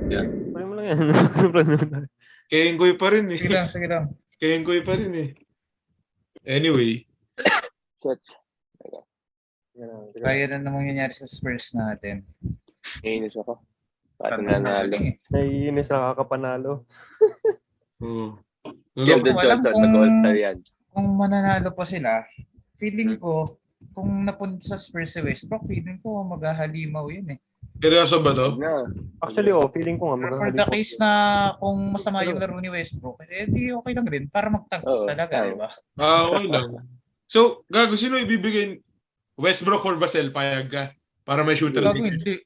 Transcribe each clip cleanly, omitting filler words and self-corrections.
Pwede mo lang yan. Kengkoy pa rin eh. Sige lang. Kengkoy pa rin eh. Anyway. Shit. Kaya na namang nangyari sa Spurs natin. Naiinis ako. Paano nanalo? Naiinis na kakapanalo. Oh. Sheldon Johnson, nag-all-star yan. Kung mananalo pa sila, feeling ko, kung napunta sa Spurs si Westbrook, feeling ko maghahalimaw yun eh. Seryoso ba to? Actually, feeling ko nga. Pero for the case na kung masama yung laro ni Westbrook, di okay lang rin para magtangko talaga, di ba? Okay lang. So, gago, sino ibibigay? Westbrook or Basel, payag ka? Para may shooter. Gago, hindi.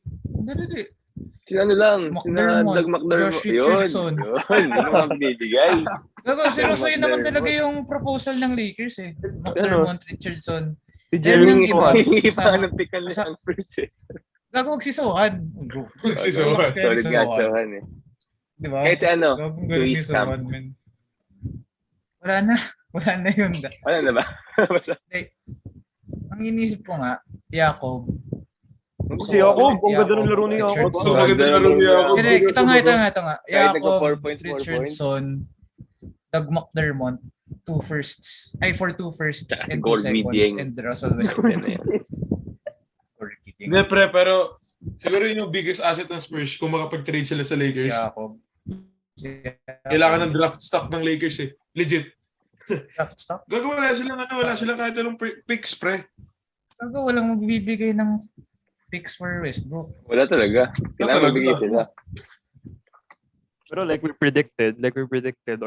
Sino lang? McDermott, Josh Richardson. Yun, ano mga binibigay? Gago, seryoso yun naman talaga yung proposal ng Lakers eh. McDermott, Richardson. Si Jeremy iba. Paano pick-an ng Spurs eh? Gago, magsisuhan. Magsisuhan. Solid nga, suhan eh. Diba? Kahit ano, Twist camp. Wala na yun. Wala na ba? Ang inisip ko nga, Jacob. Si Jacob, ang ganda ng laro ni Jacob. Ito nga. Jacob, 4 Richardson, Doug McDermott, 2 firsts. For 2 firsts and 2 Gold seconds. median. And Russell Westbrook. Hindi, pero siguro yung biggest asset ng Spurs kung makapag-trade sila sa Lakers. Jacob. Kailangan ng draft stock ng Lakers eh. Legit. Draft stock? Gago, wala silang kahit anong picks, pre. Gago, walang magbibigay ng picks for Westbrook. Wala talaga. Kailangan magbigay sila. Pero like we predicted,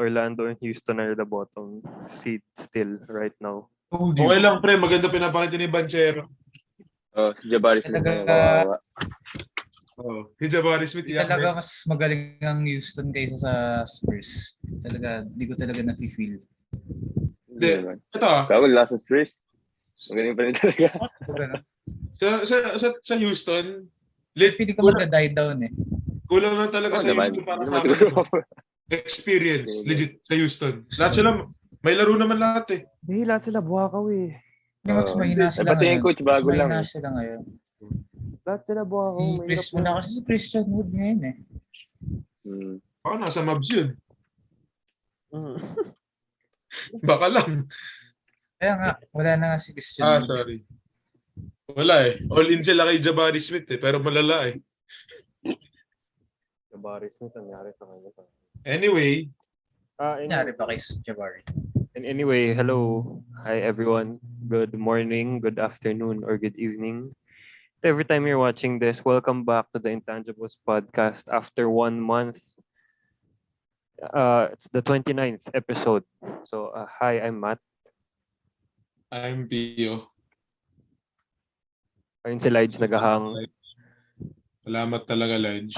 Orlando and Houston are the bottom seed still right now. Okay lang, pre. Maganda pinapakita ni Banchero. Si Jabari Smith na kawawa. Si Jabari Smith. Talaga mas magaling ang Houston kaysa sa Spurs. Di ko talaga na-feel. Hindi. Ito Bago last sa Spurs. Magaling pa rin talaga. Sa Houston, feeling ko magka-die down eh. Kulang lang talaga sa Houston para sa experience. Legit sa Houston. Lahat sila, may laro naman lahat eh. Hindi, lahat sila buwakaw eh. Mas mahina sila ngayon. Yung coach bago lang. Mas mahina sila ngayon. Lahat sila buwakaw. Wala kasi si Christian Wood ngayon eh. Baka nasa Mavs yun. Baka lang. Kaya nga, wala na nga si Christian Wood. Sorry. Wala eh. All in sila kay Jabari Smith eh. Pero malala eh. Jabari Smith, nangyari sa kanya. Anyway. Nangyari pa kay Jabari. And anyway, hello. Hi everyone. Good morning, good afternoon, or good evening. Every time you're watching this, welcome back to the Intangibles Podcast after 1 month. It's the 29th episode. So, hi, I'm Matt. I'm Pio. Ayun si Laij nagahang. Salamat talaga, Laij.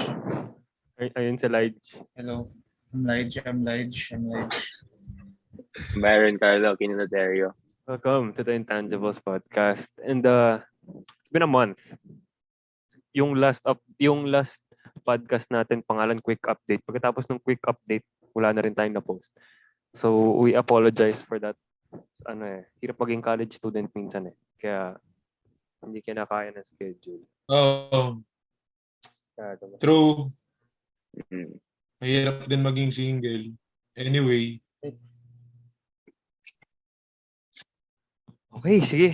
Ayun si Laij. Hello. I'm Laij. Byron, Carlo, Aquino, Leuterio. Welcome to the Intangibles Podcast. And it's been a month. Yung last podcast natin, pangalan Quick Update. Pagkatapos ng Quick Update, wala na rin tayong na-post. So, we apologize for that. Hirap maging college student minsan eh. Kaya, hindi kinakaya ng schedule. Oh. True. Mahirap din maging single. Anyway. Okay, sige.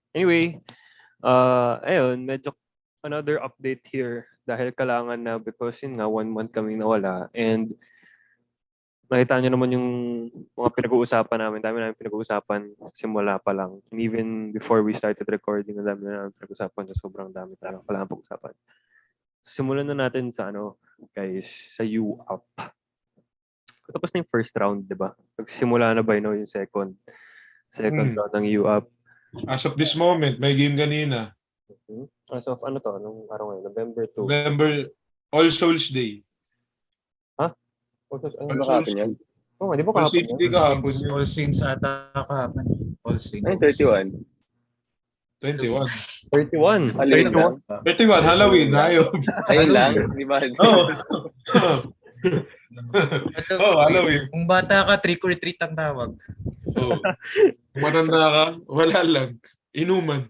Anyway, ayun, medyo another update here dahil kailangan na because yun nga, 1 month kaming nawala and nakita nyo naman yung mga pinag-uusapan namin. Dami namin pinag-uusapan simula pa lang. And even before we started recording, ang dami na namin pinag-uusapan. So sobrang dami talagang kailangan pag-usapan. Simulan na natin sa guys, sa U-Up. Tapos na yung first round, di ba? Nagsimula na ba yung second round ng U-Up. As of this moment, may game kanina. As of anong araw ngayon? November 2. November, All Souls Day. Ha? All Souls Day. Oo, di ba kahapon yan? All Saints ata kahapon. All Saints. Ay, 31. 31. 31, Halloween. Ayun lang, di ba? Halloween. Kung bata ka, trick or treat ang tawag. Kung matanda ka, wala lang. Inuman.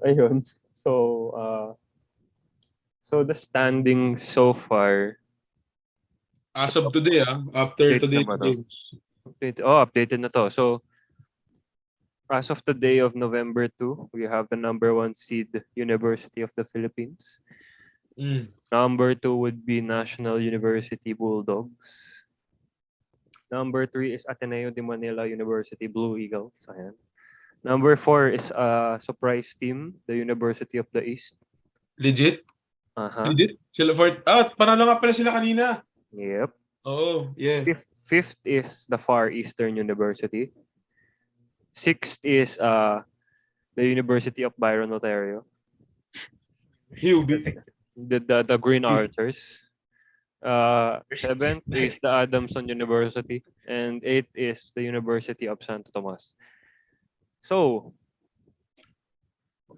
Ayun. So, So the standings so far, As of today, after Update today's na ba to? game. updated na to. So as of the day of November 2, we have the number 1 seed University of the Philippines. Mm. Number 2 would be National University Bulldogs. Number 3 is Ateneo de Manila University Blue Eagles. Ayan. Number 4 is a surprise team, the University of the East. Legit? Aha. Legit? Sila panalo nga pala sila kanina. Yep. Oh, yeah. Fifth is the Far Eastern University. Sixth is the University of Byron, Leuterio. UB. The Green Archers. Seventh is the Adamson University. And eighth is the University of Santo Tomas. So,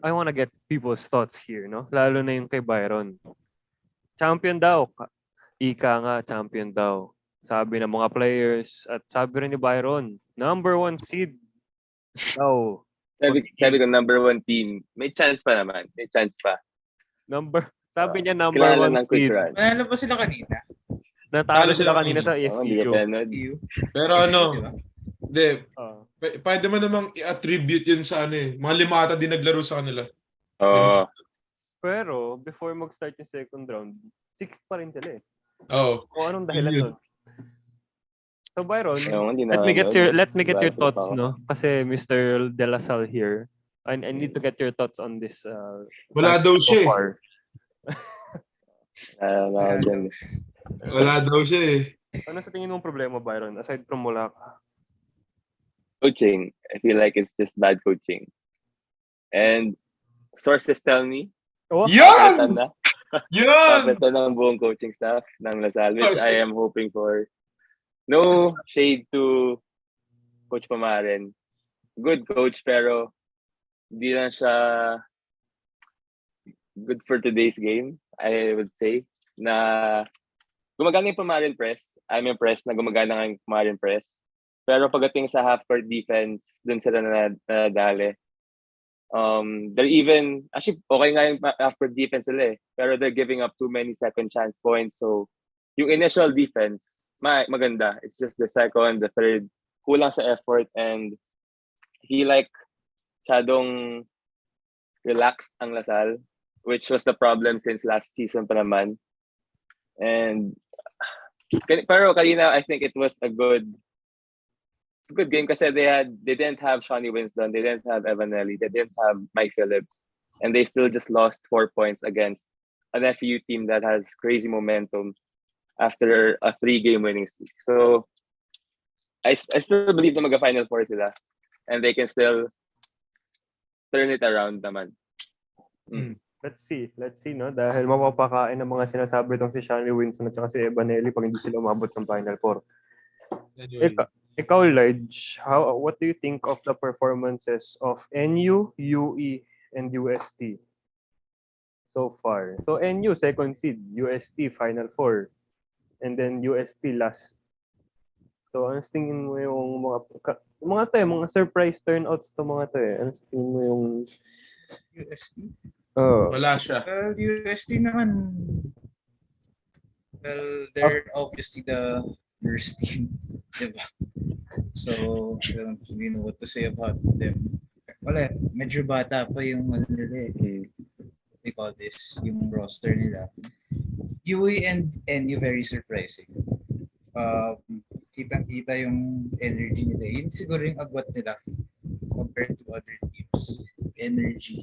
I want to get people's thoughts here, no? Lalo na yung kay Byron. Champion daw. Ika nga, champion daw. Sabi ng mga players at sabi rin ni Byron, number 1 seed daw. Sabi ko, number 1 team. May chance pa naman. May chance pa. Sabi niya number Kilala 1 ng quick seed. run. Manalo ba sila kanina? Natalo Talo sila sila kanina sa Oo, hindi ka FEU. penod. Pero Diba? hindi. Ah. Pwede mo namang i-attribute yun sa mga limata din naglaro sa kanila. Oo. Pero before mag-start yung second round, 6th pa rin sila eh. Oo. Kung anong dahilan Yun. nun. So Byron, Hindi let me get your Bago thoughts, pa ako. no? Kasi Mr. De La Salle here. I need to get your thoughts on this. Wala daw so siya eh. far. Wala daw siya eh. Ano sa tingin mong problema, Byron? Aside from wala ka. Coaching. I feel like it's just bad coaching. And sources tell me, Yan! kapitan na. Yan! Kapitan ng buong coaching staff ng Lasal, which I am hoping for. No shade to Coach Pamaren. Good coach, pero hindi lang siya good for today's game, I would say. Na gumagana yung Pamaren press. I'm impressed na gumagana ng Pamaren press. Pero pagdating sa half-court defense, dun sila nadali. They're even, actually, okay nga yung half-court defense nila eh. Pero they're giving up too many second chance points. So, yung initial defense, maganda. It's just the second, the third, kulang sa effort, and he masyadong relaxed ang Lasal, which was the problem since last season pa naman. And pero kanina, I think it was a good game kasi they didn't have Shawnee Winston, they didn't have Evanelli, they didn't have Mike Phillips, and they still just lost 4 points against an FU team that has crazy momentum after a 3-game winning streak. So I still believe na mag-Final Four sila, and they can still turn it around naman. Let's see, no? Dahil mapapakain ng mga sinasabi itong si Shawnee Winston at saka si Evanelli pag hindi sila umabot ng Final Four. Anyway. Ikaw, Laij, what do you think of the performances of NU, UE, and UST so far? So NU, second seed, UST, Final Four, and then UST last. So ano tingin mo yung mga surprise turnouts to mga to eh? Ano tingin mo yung UST? Wala siya. Well, UST naman. Well, they're obviously the worst team. Diba? So, I don't really know what to say about them. Wala, medyo bata pa yung nila eh. They call this, yung roster nila. UE and NU very surprising. Kitang-kita yung energy nila. Yun siguro yung agwat nila compared to other teams. Energy.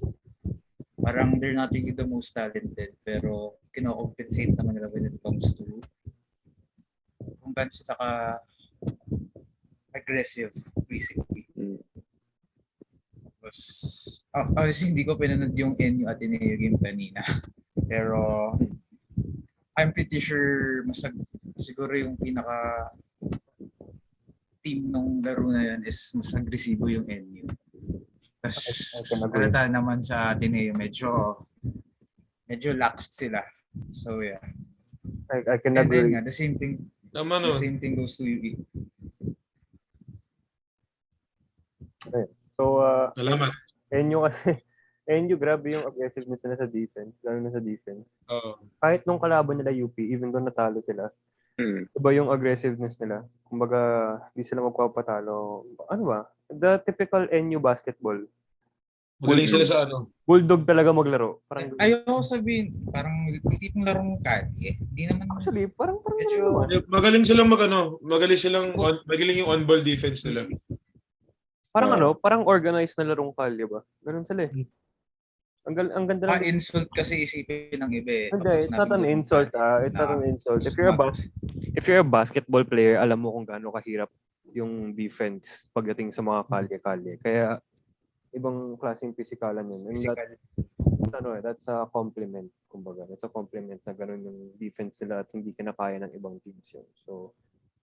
Parang they're not really the most talented, pero kino-compensate naman nila when it comes to kung gaano sila aggressive, basically. Honestly, hindi ko pinanood yung NU Ateneo game kanina. Pero I'm pretty sure siguro yung pinaka team nung laro na yun is mas agresibo yung NU. Tapos halata naman sa Ateneo medyo laxed sila. So yeah. I can And agree. then the same thing goes to UE. So Salamat. NU kasi NU, grabe yung aggressiveness nila sa defense, lalo na sa defense. Oo. Kahit nung kalaban nila UP, even though natalo sila, iba yung aggressiveness nila. Kumbaga, hindi sila magpapatalo. Ano ba? The typical NU basketball. Magaling sila sa ano. Bulldog talaga maglaro. Parang Ayoko sabihin, parang tipong larong kali. Hindi naman. actually, parang Medyo- naman. Magaling silang magaling yung on-ball defense nila. Parang parang organized na larong kalye ba? Ganun sila eh. Ang ganda lang. insult kasi isipin ng iba eh. Hindi, it's not an insult It's not an insult. If you're a basketball player, alam mo kung gaano kahirap yung defense pagdating sa mga kalye-kalye. Kaya ibang klaseng physikalan yun. And that's a compliment. Kumbaga, it's a compliment na ganun yung defense nila at hindi kinakaya ng ibang teams yun. So,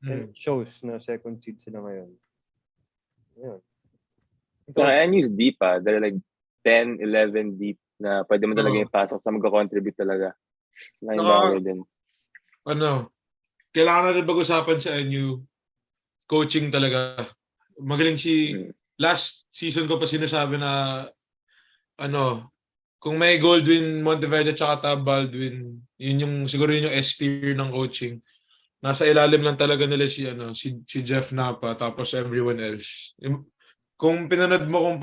it shows na second seed sila ngayon. Yun. So, NU's deep They're like 10, 11 deep na pwede mo talaga ipasok sa mag-contribute talaga. Ngayon bagay din. Kailangan na rin pag-usapan sa NU, coaching talaga. Magaling last season ko pa sinasabi na kung may Goldwyn, Monteverde tsaka Tab Baldwin, siguro yun yung S tier ng coaching. Nasa ilalim lang talaga nila si Jeff Napa tapos everyone else. Kung pinanood mo kung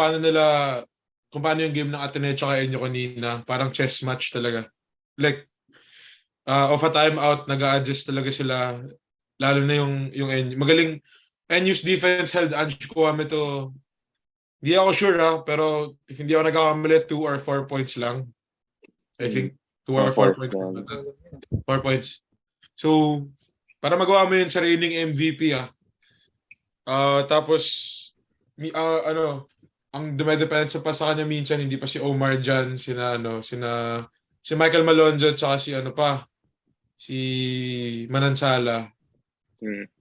paano yung game ng Ateneo tsaka Enyo kanina, parang chess match talaga. Like, off a timeout, nag-a-adjust talaga sila. Lalo na yung Enyo. Magaling, Enyo's defense held Ange Kwame to, hindi ako sure pero if hindi ako nagkakamali, 2 or 4 points lang. I think 2 or 4 points. 4 points. So, para magawa mo yun sa reigning MVP tapos, ang dumedepensa pa sa kanya minsan, hindi pa si Omar dyan, si Michael Malonzo, tsaka si Manansala.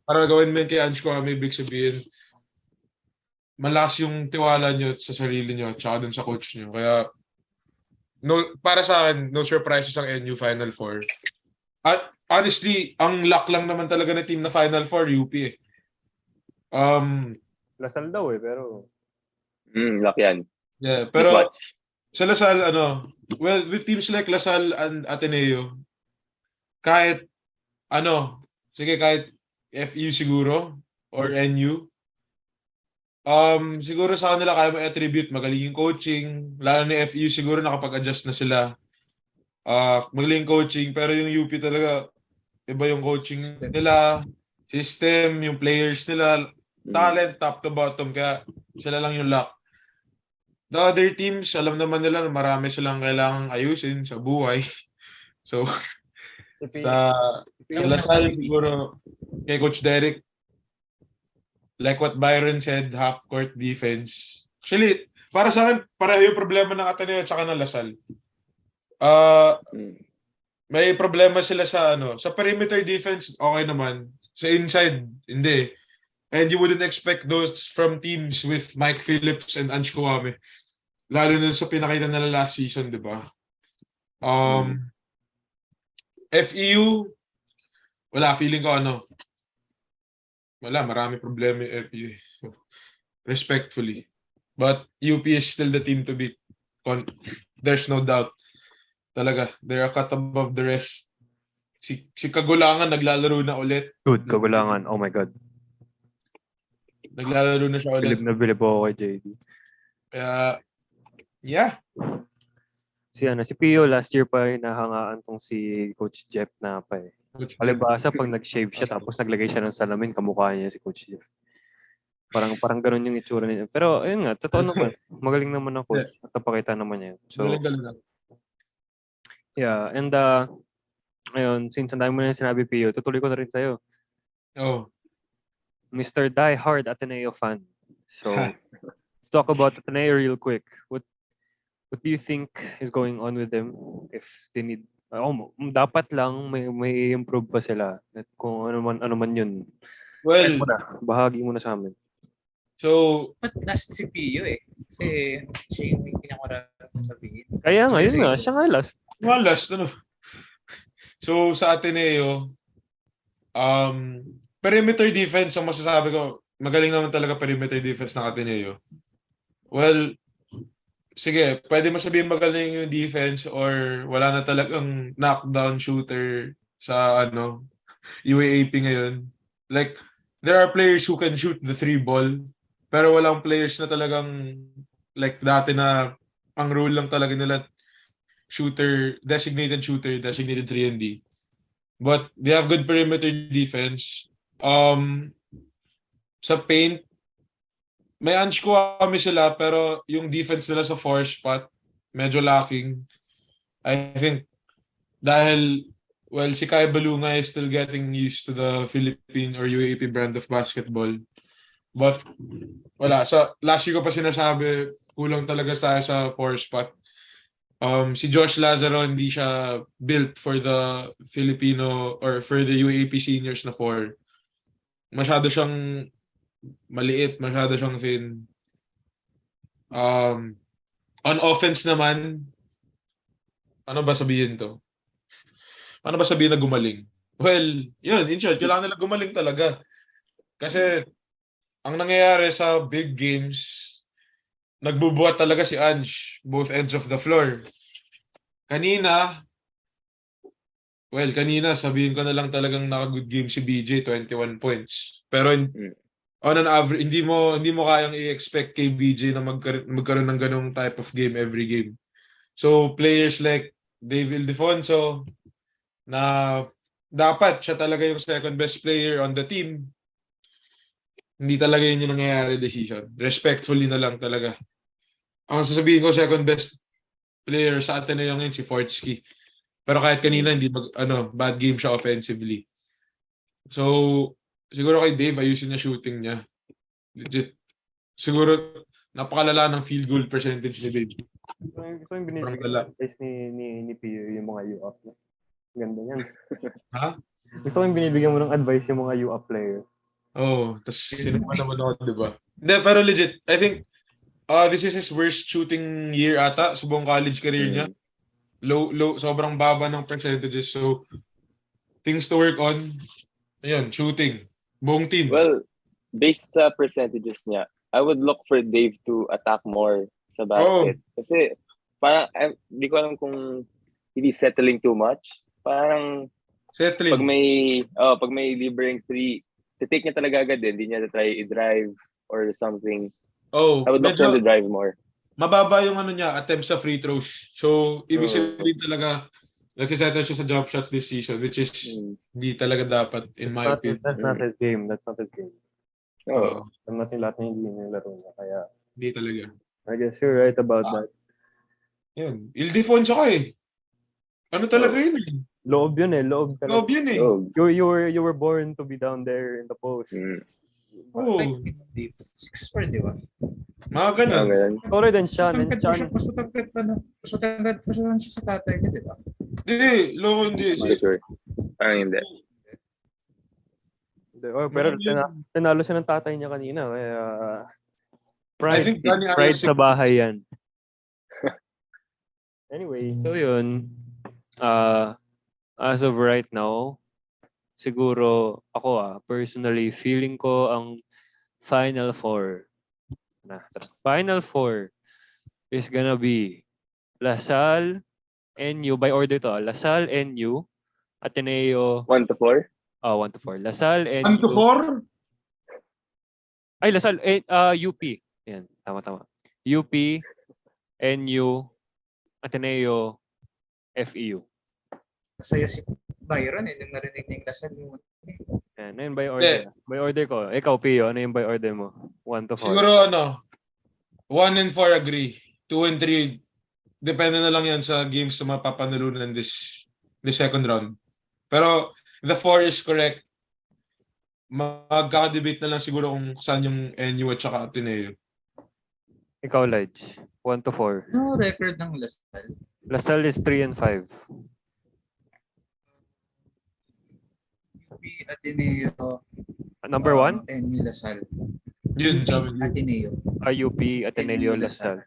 Para gawin mo yun kay Ange Kwame, ibig sabihin, malakas yung tiwala nyo sa sarili nyo, tsaka dun sa coach nyo. Kaya, para sa akin, no surprises ang NU Final Four. At honestly, ang luck lang naman talaga na team na Final Four, UP Lasal daw pero Luck yan. Yeah, pero sa Lasal, with teams like Lasal and Ateneo, kahit FU siguro, or NU, siguro sa kanila kaya mo attribute magaling yung coaching, lalo ni FU siguro nakapag-adjust na sila. Magaling coaching, pero yung UP talaga, iba yung coaching nila, system, yung players nila, talent, top to bottom, kaya sila lang yung luck. The other teams, alam naman nila na marami silang kailangang ayusin sa buhay. So, sa Lasal, siguro, kay Coach Derek, like what Byron said, half-court defense. Actually, para sa akin, pareho yung problema ng Ateneo at saka ng Lasal. May problema sila sa perimeter defense, okay naman. Sa inside, hindi. And you wouldn't expect those from teams with Mike Phillips and Ange Kwame. Lalo na sa pinakita nila last season, di ba? FEU, wala, feeling ko marami problema yung FEU. Respectfully. But UP is still the team to beat. There's no doubt. Talaga, they're a cut above the rest. Si Kagulangan naglalaro na ulit. Dude, Kagulangan. Oh my God. Naglalaro na siya ulit. Bilib ako kay JD. Kaya, yeah. Si Pio last year pa nahangaan tong si Coach Jeff Napa eh. Palibasa pag nag-shave siya tapos naglagay siya ng salamin, kamukha niya si Coach Jeff. Parang ganun yung itsura niya. Pero ayun nga, totoo naman. Magaling naman ang coach. At napakita naman niya. So, galing. yeah, and ayun, since ang dami mo na sinabi, Pio, tutuloy ko na rin sa'yo. Mr. Die Hard Ateneo fan. So, let's talk about Ateneo real quick. What do you think is going on with them? If they need, dapat lang may improve pa sila. At kung ano man yun. Well, bahagi mo na sa amin. So, but last si Pio kasi siya yung pinakura sabihin. Kaya nga, yun nga, siya nga last. So, sa Ateneo, perimeter defense, ang masasabi ko, magaling naman talaga perimeter defense ng Ateneo. Well, sige, pwede mo sabihin magaling yung defense or wala na talagang knockdown shooter sa UAAP ngayon. Like, there are players who can shoot the 3 ball, pero walang players na talagang like dati na ang rule lang talaga nila designated 3 and D. But they have good perimeter defense. Sa paint, may anch ko kami sila pero yung defense nila sa 4 spot medyo lacking. I think dahil si Kai Balunga is still getting used to the Philippine or UAAP brand of basketball. But wala. So last year ko pa sinasabi, kulang talaga tayo sa 4 spot. Si Josh Lazaro hindi siya built for the Filipino or for the UAAP seniors na 4. Masyado siyang maliit, masyado siyang thin. On offense naman, ano ba sabihin to? Ano ba sabihin na gumaling? Well, yun, in short, kailangan nila gumaling talaga. Kasi, ang nangyayari sa big games, nagbubuhat talaga si Ange, both ends of the floor. Kanina, sabihin ko na lang talagang naka-good game si BJ, 21 points. Pero on an average, hindi mo kayang i-expect kay BJ na magkaroon ng ganong type of game every game. So, players like Dave Ildefonso, na dapat siya talaga yung second best player on the team, hindi talaga yun yung nangyayari decision. Respectfully na lang talaga. Ang sasabihin ko, second best player sa Ateneo ngayon si Fortsky. Pero kahit kanina hindi bad game siya offensively. So siguro kay Dave ayusin niya shooting niya. Legit. Siguro napakalala ng field goal percentage ni Dave. Gusto yung binibigyan ni Pio yung mga UAP. Ganda yan. Ha? Gusto yung binibigyan mo ng advice yung mga UAP player. Tas sino pa naman ako, di ba? Hindi, pero legit, I think this is his worst shooting year ata sa buong college career niya. Low, sobrang baba ng percentages. So, things to work on. Ayun, shooting. Buong team. Well, based sa percentages niya, I would look for Dave to attack more sa basket. Kasi, parang, hindi ko alam kung hindi settling too much. Parang, settling. Pag may libreng 3, take niya talaga agad din. Hindi niya try i-drive or something. I would look for him to drive more. Mababa yung attempts sa free throws. So, ibig sabihin talaga, nagsisettle siya sa jump shots this season, which is hindi talaga dapat, in my opinion. That's not his game. I'm not yung lahat na hindi nilaro niya. Kaya, hindi talaga. I guess you're right about that. Yun. Ildefonso ka eh. Ano talaga yun eh? Loob yun eh. Loob yun eh. You were born to be down there in the post. Like Dave, 6'4", di ba? Mga ganun. Taller than Sean. Mas matangkad pa siya sa tatay niya, di ba? Hindi. Sure. Hindi. Pero tinalo siya ng tatay niya kanina. Kaya, pride sa bahay yan. Anyway, so yun. As of right now, siguro ako personally feeling ko ang Final Four is gonna be LaSalle, NU, by order to. LaSalle, NU, Ateneo. 1-4? 1-4. LaSalle, NU. 1-4? Ay, LaSalle, UP. Yan, tama. UP, NU, Ateneo, FEU. Masaya si Byron nung narinig niya yung LaSalle mo. Yan by order. By order ko. Ikaw, Pio, ano yung by order mo? 1-4. Siguro 1-4 agree. 2-3, depende na lang yan sa games na mapapanalunan this second round. Pero the 4 is correct. Magkaka-debate na lang siguro kung saan yung NU at saka Ateneo. Ikaw, Laij. 1-4. Ano record ng LaSalle? LaSalle is 3-5. UP, Ateneo. Number 1? NU, LaSalle. Yun, UP, Ateneo. UP, Ateneo, LaSalle.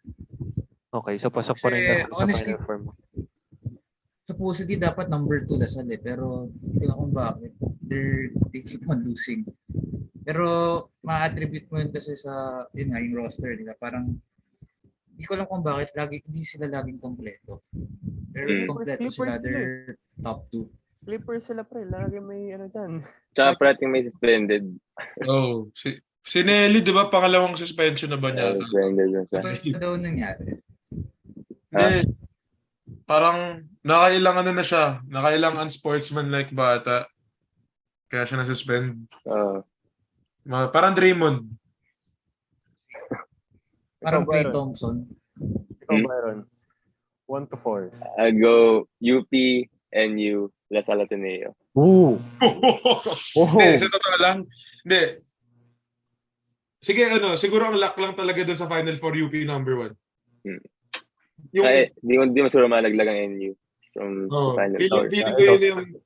Okay, so pasok pa rin sa honestly, Final Four mo. Supposedly dapat number 2 LaSalle pero hindi ko kung bakit. They keep on losing. Pero ma-attribute mo yun kasi sa yung roster nila. Parang Hindi ko alam kung bakit hindi sila laging kompleto. Pero if kompleto sila, they're top 2. Clippers sila pre, lagi may ano dyan. Tsaka parating may suspended. Oh, si Nelly, di ba, pangalawang suspension na ba niya? Suspended na siya. Ano ba daw nangyari? Hindi. Parang nakailang ano na siya. Nakailang unsportsmanlike bata. Kaya siya na-suspend. Parang Draymond. Parang Klay Byron. Thompson. Ikaw, Byron. 1 to 4. I'll go UP, NU, Lasal Ateneo. Ooh! Hindi, sa totoo lang. Hindi. Sige, siguro ang luck lang talaga dun sa Final Four UP number 1. Yung, di masuro malaglag ang NU. From Final Four. Feeling ko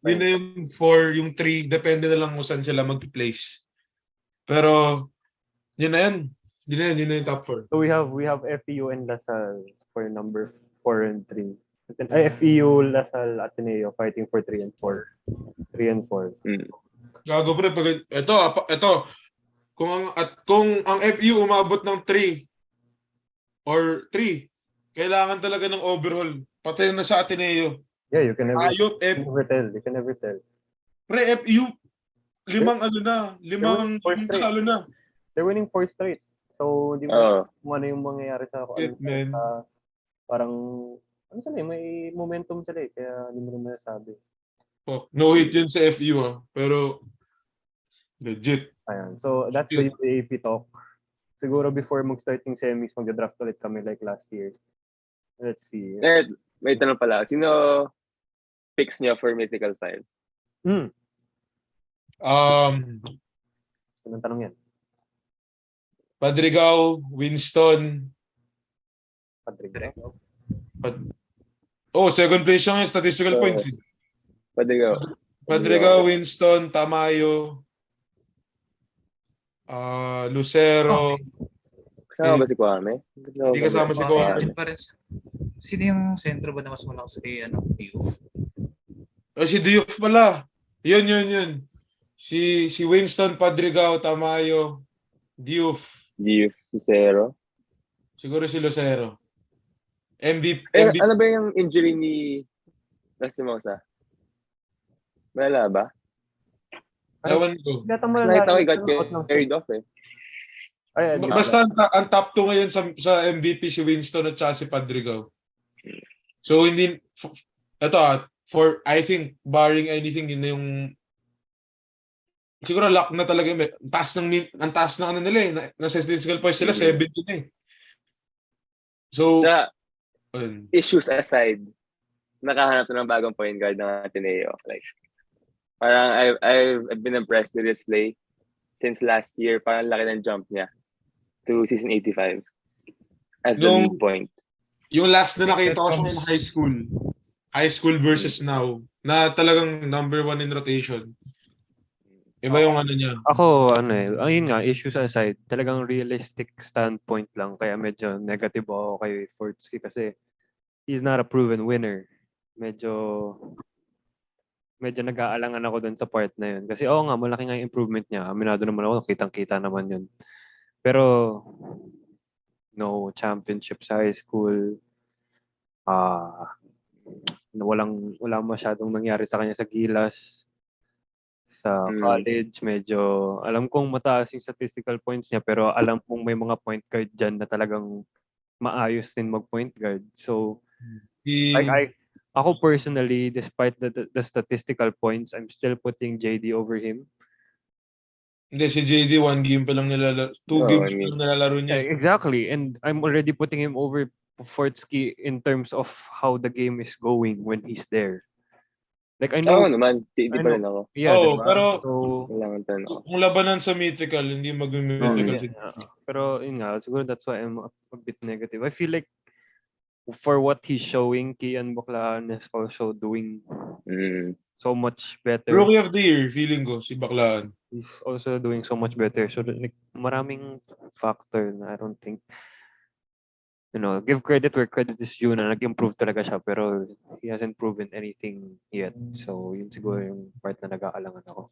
yun na yung 4, yung 3, depende na lang kung saan sila mag-place. Pero, yun na yun. Yun na yung top 4. So we have FEU and Lasal for number 4 and 3. FEU, Lasal, Ateneo fighting for 3 and 4. 3 and 4. Gago pre, ito. Kung ang FEU umabot ng 3 or 3, kailangan talaga ng overhaul. Pati na sa Ateneo. Yeah, you can never tell. You can never tell. Pre, FEU, 5 talo na. They're winning 4 straight. So, di mo ano yung mangyayari sa parang may momentum sila kaya hindi mo naman nasabi. No hit yun sa FEU pero legit. Ayan. So, that's the AP talk. Siguro before mag-start yung semis, mag-draft ulit kami like last year. Let's see. May tanong pala. Sino picks niyo for Mythical 5? Anong tanong yan? Padrigaw, Winston. Padrigaw? Second place siya ngayon, statistical points. Padrigaw, Winston, Tamayo, Lucero. Kasama ba si Kwame? Hindi kasama si Kwame. Sino yung sentro ba na mas malakas kay Diouf? Si Diouf pala. Yun. Si Winston, Padrigaw, Tamayo, Diouf, Lucero. Siguro si Lucero. MVP. Ano ba yung injury ni Lastimosa? Wala ba? Ewan ko. Nakita ko got carried off Basta ang top 2 ngayon sa MVP si Winston at si Padrigaw. So hindi for I think barring anything yun na yung siguro luck na talaga ang taas ng nila na statistical points sila 70 na So issues aside, nakahanap na ng bagong point guard ng Ateneo. Like parang I've been impressed with his play since last year. Parang laki ng jump niya to season 85 as the lead point. Yung last na nakita ko siya in high school versus now, na talagang number 1 in rotation. Iba yung niya. Ako, ayun nga, issues aside, talagang realistic standpoint lang. Kaya medyo negative ako kay Fortsky kasi he's not a proven winner. Medyo nag-aalangan ako dun sa part na yun. Kasi nga, malaki nga yung improvement niya. Aminado naman ako, kitang-kita naman yun. Pero, no championship sa high school. Wala masyadong nangyari sa kanya sa Gilas. Sa college, medyo alam kong mataas yung statistical points niya pero alam kong may mga point guard dyan na talagang maayos din mag-point guard. So, ako personally, despite the statistical points, I'm still putting JD over him. Hindi, si JD 1 game pa lang nilalaro. 2 games pa lang nilalaro niya. Exactly. And I'm already putting him over Fortsky in terms of how the game is going when he's there. Like, I know... naman. JD pa rin ako. Yeah, diba? Pero kung labanan sa mythical, hindi mag-mythical. Pero yun nga, siguro that's why I'm a bit negative. I feel like for what he's showing, Kian Baclahan is also doing so much better. Rookie of the year, feeling ko, si Baclahan. He's also doing so much better. So like, maraming factor na I don't think, give credit where credit is due na nag-improve talaga siya pero he hasn't proven anything yet. So yun siguro yung part na nag-aalangan ako.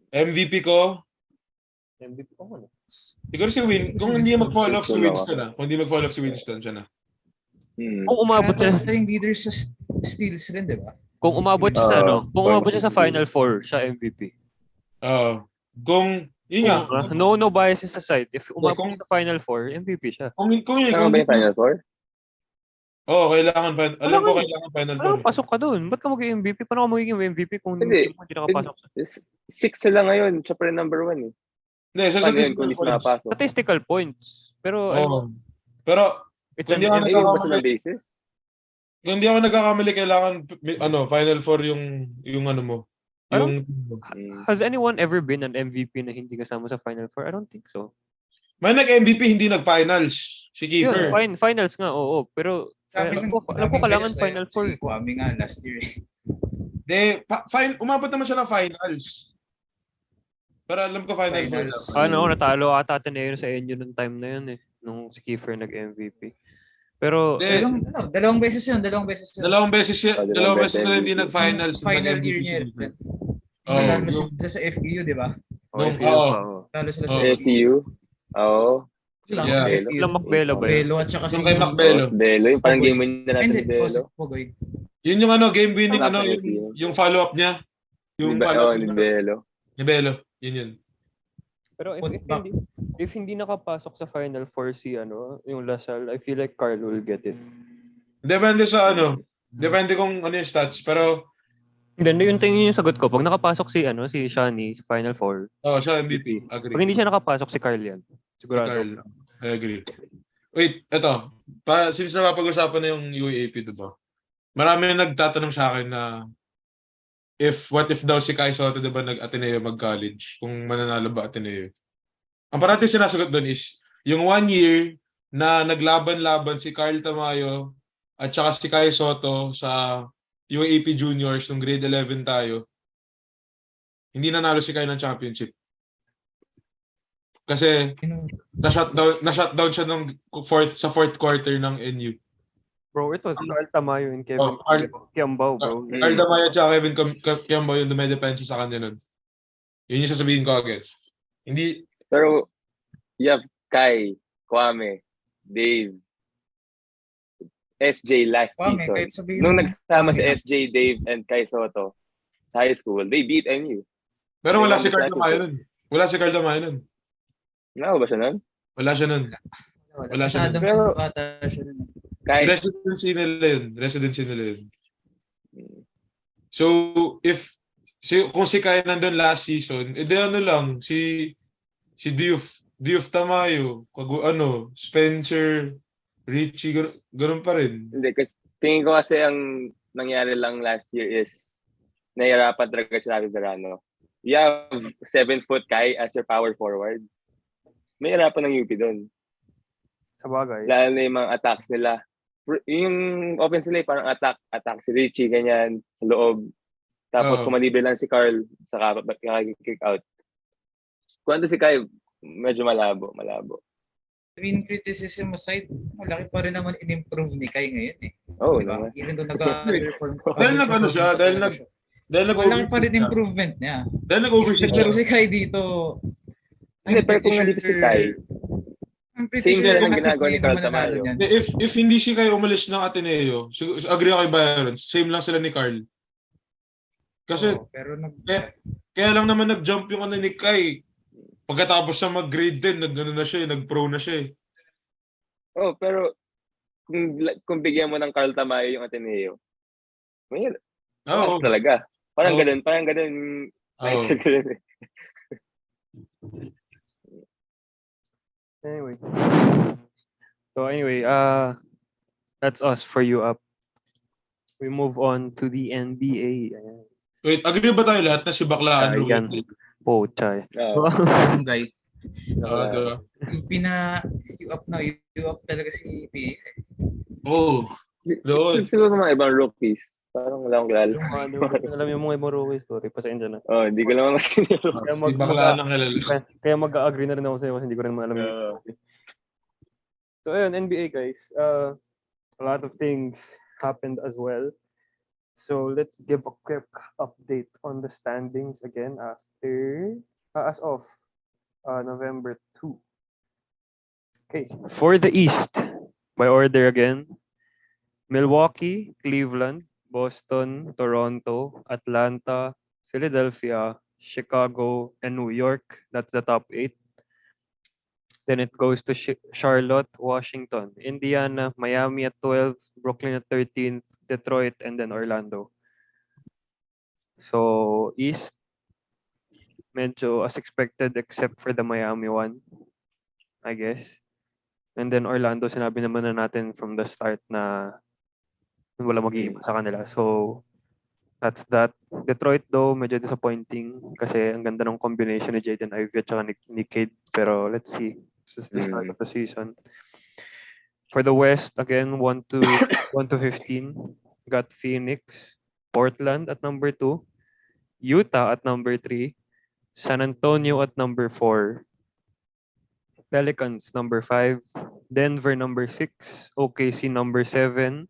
MVP ko, MVP ko na. Siguro si Win, kung hindi mag-fall off si Winston Kung hindi mag-fall off si Winston, siya na. Kung umabot siya, Siya yung leader sa steals rin, di ba? kung umabot siya sa kung umabot siya sa point Final Four, siya MVP. Yun nga. No biases aside. If umabot kung- siya sa Final Four, MVP siya. Kung yun, Tama ba yung Final Four? Kailangan alam ko kailangan Final Four. Pasok ka doon. Ba't ka mag-MVP? Paano ka magiging MVP kung Hindi. hindi nakapasok? 6 sila ngayon. Siya pa rin number 1 eh. Hindi, sa Paano yun kung statistical hindi points. nakapasok? Statistical points. Pero, Pero, it's hindi an ako May yun ba silang basis? kung hindi ako nagkakamali, kailangan, Final Four yung mo. Yung, Has anyone ever been an MVP na hindi kasama sa Final Four? I don't think so. may nag-MVP, hindi nag-finals. Si Kiefer. Yun, finals nga, oo. Pero, alam ko kailangan Final Four. Si Kwame nga last year. Umabot naman siya ng finals. Pero alam ko Final Four lang. Natalo ata Ateneo sa inyo nung time na yun eh. Nung si Kiefer nag-MVP. Pero, Dalawang beses yun. Dalawang beses na hindi nag-finals. Final year niya. Nanalo sila sa FEU, di ba? Talo sila sa FEU. Oo. Lang sa FEU. Lang Macbelo ba yun? Belo at saka si Yung kay Macbelo. Belo. Yung parang game win na natin ni Belo. Yun yung game winning, yung follow-up niya. Yung follow-up ni Belo. Ni Belo. Yun. Pero if hindi nakapasok sa Final Four si yung Lasal, I feel like Carlo will get it. Depende sa depende kung ano yung stats, pero hindi yung sagot ko. Pag nakapasok si Shani sa Final Four. Siya MVP. Agree. Pag hindi siya nakapasok si Carl yan. Sigurado. I agree. Wait, eto. Since napapag-usapan na yung UAAP, diba? Marami nagtatanong sa akin na what if daw si Kai Soto, diba, nag-Ateneo mag-college? Kung mananalo ba Ateneo? Ang parating sinasagot doon is, yung 1 year na naglaban-laban si Carl Tamayo at saka si Kai Soto sa UAAP Juniors nung grade 11 tayo, hindi nanalo si Kai ng championship. Kasi na-shutdown siya sa fourth quarter ng NU. Bro, it was Carl Tamayo and Kevin Kiambao, bro. Carl Tamayo at saka Kevin Kiambao yung dumedepensa sa kanya nun. Yun yung sasabihin ko agad. Hindi. Pero, Kai, Kwame, Dave, SJ last season. Nung nagsama si SJ, Dave, and Kai Soto sa high school, they beat NU. Pero wala si Carl Tamayo nun. Wala ba siya nun? Wala siya nun. Pero, residency nila yun. So, kung si Kai nandun last season, si Diouf Tamayo, Spencer, Richie, ganun pa rin. Hindi, kasi tingin ko kasi ang nangyari lang last year is nahihirapan talaga si Ravi Verano. You have 7-foot Kai as your power forward. May hirapan ng UP doon. Sa bagay. Lalo na yung mga attacks nila. Yung offense nila, parang attack si Richie, ganyan, sa loob. Tapos kung malibre lang si Carl, saka kick out. Kung si Kai, medyo malabo. I mean, criticism aside, malaki pa rin naman in-improve ni Kai ngayon eh. Diba? Even though nag-underperform. Dahil malaki pa rin improvement niya. Dahil nag-overshoot siya. Si Kai dito, pero kung nandito si Kai, same din ang ginagawa ni Carl Tamayo. If hindi si Kai umalis ng Ateneo, agree ako kay Byron, same lang sila ni Carl. Kasi, kaya lang naman nag-jump yung ni Kai. Pagkatapos siya mag-grade 10, nag-pro na siya eh. Pero kung bigyan mo ng Carl Tamayo yung Ateneo, may talaga. Parang ganun. Mindset ganun eh. Anyway, that's us for you up. We move on to the NBA. Wait, agree ba tayo lahat na si Baklaan? Chay. Guy. Yung U-up talaga si PA. Siguro mga ibang rookies. Parang wala akong kilala. Alam yung mga ibang rookies. Sorry, pasensya na. Hindi ko naman masinilo. Si Baklaan ang kilala. Kaya mag-agree na rin ako sa'yo kasi hindi ko rin alam yung So, ayun, NBA guys. A lot of things happened as well. So, let's give a quick update on the standings again as of November 2. Okay. For the East, by order again, Milwaukee, Cleveland, Boston, Toronto, Atlanta, Philadelphia, Chicago, and New York. That's the top 8. Then it goes to Charlotte, Washington, Indiana, Miami at 12, Brooklyn at 13th, Detroit, and then Orlando. So, East, medyo as expected except for the Miami one, I guess. And then Orlando, sinabi naman na natin from the start na wala mag-iiba sa kanila. So, that's that. Detroit though, medyo disappointing kasi ang ganda ng combination ni Jaden Ivey at saka ni Cade. Pero let's see. This is the start of the season. For the West, again, 1 to 15. Got Phoenix, Portland at number 2, Utah at number 3, San Antonio at number 4, Pelicans number 5, Denver number 6, OKC number 7,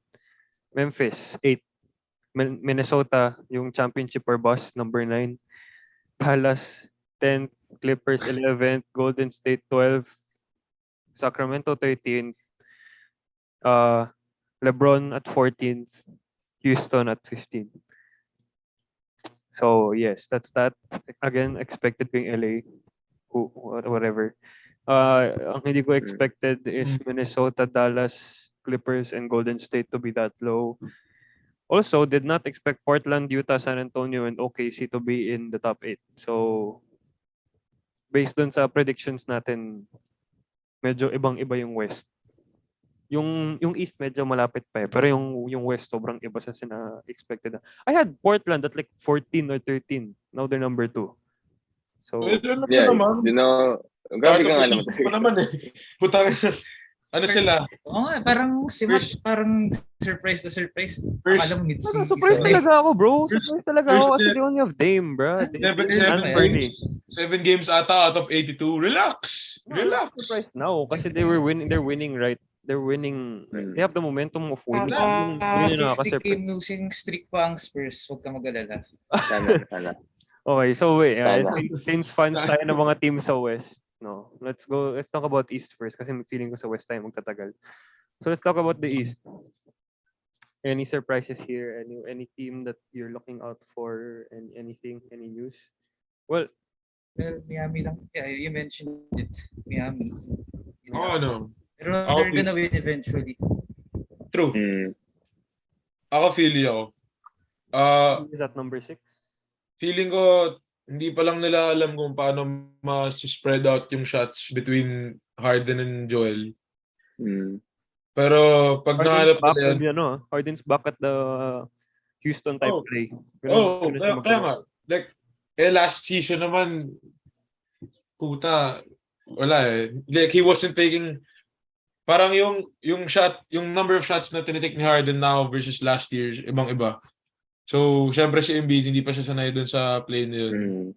Memphis 8, Minnesota, yung championship or bust, number 9, Dallas 10th, Clippers 11th, Golden State 12th, Sacramento 13th, LeBron at 14th, Houston at 15th. So yes, that's that. Again, expected ko yung LA, whatever. Ang hindi ko expected is Minnesota, Dallas, Clippers, and Golden State to be that low. Also, did not expect Portland, Utah, San Antonio, and OKC to be in the top 8. So, based dun sa predictions natin, medyo ibang-iba yung West. Yung East medyo malapit pa eh. Pero yung West sobrang iba sa sina-expected na. I had Portland at like 14 or 13. Now they're number 2. So, yeah, you know, grabe ka nga naman. Putang ano sila? Oo nga, parang si Mac, parang surprise na surprise. Akala mo mid-season. Surprise talaga ako, bro. Surprise talaga ako kasi they only have Dame, bro. 7 games ata out of 82. Relax. Relax. Surprise now kasi they're winning, right? They're winning. They have the momentum of winning. 50 game losing streak pa ang Spurs. Huwag ka mag-alala. Sana. Okay, so wait. Since fans tayo ng mga team sa West, no, let's talk about East first kasi may feeling ko sa West tayo magtatagal. So let's talk about the East. Any surprises here? Any team that you're looking out for? And anything? Any news? Well, Miami lang. Yeah, you mentioned it. Miami. Oh, no. Pero they're gonna win eventually. True. Ako feeling ako. is that number 6? Feeling ko, hindi pa lang nila alam kung paano ma-spread out yung shots between Harden and Joel. Pero pag nahanap nila yan... Harden's back at the Houston type play. Kaya nga. Like, last season naman, puta, wala eh. Like, he wasn't taking... Parang yung shot, yung number of shots na tinitik ni Harden now versus last year, ibang-iba. So, syempre si Embiid, hindi pa siya sanay dun sa play na yun.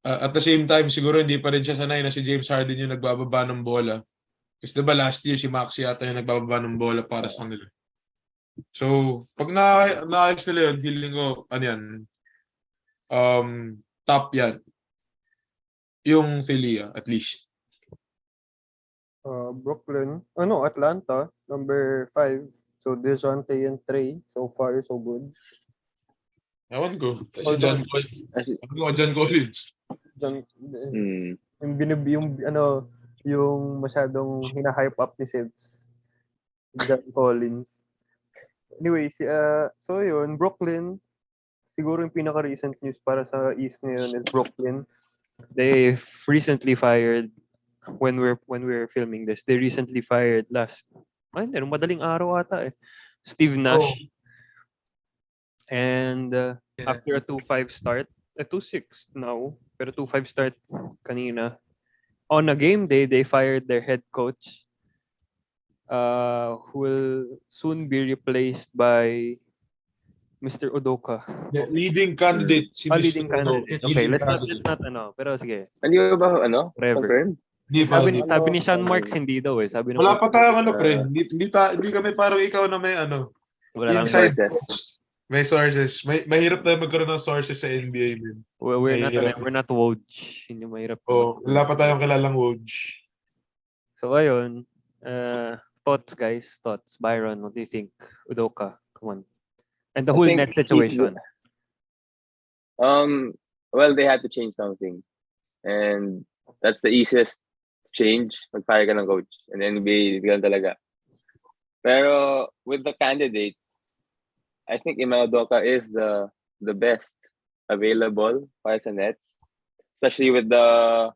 At the same time, siguro hindi pa rin siya sanay na si James Harden yung nagbababa ng bola. Kasi diba last year, si Maxey yata yung nagbababa ng bola para sa nila. So, pag naayos nila yun, feeling ko, top yan. Yung Philly, at least. Brooklyn. Atlanta, number 5. So, DeJounte and Trey. So far, so good. Ewan ko. Si John Collins. Yung masyadong hina-hype up ni Sibs. John Collins. Anyway, so yun, Brooklyn, siguro yung pinaka-recent news para sa East ngayon is Brooklyn. They recently fired, when we're filming this, they recently fired madaling araw ata Steve Nash. And after a 2-5 start, a 2-6 now, pero 2-5 start kanina. On a game day, they fired their head coach, who will soon be replaced by Mr. Udoka. The leading candidate. Leading candidate. Okay, let's not pero sige. Hindi ba Whatever. Sabi ni Sean Marks, hindi daw eh. Sabi wala pa tayong pre. Hindi kami parang ikaw na may Wala inside. May sources. Mahirap tayo magkaroon ng sources sa NBA, man. We're Mahirap. not Woj. Yun yung mahirap. Wala pa tayong kilalang Woj. So ayun, thoughts guys, thoughts. Byron, what do you think? Udoka, come on. And the I whole think net situation. Well, they had to change something. And that's the easiest change. Mag-fire ka ng coach. And then ganun talaga. Pero with the candidates, I think Ime Udoka is the best available para sa Nets. Especially with the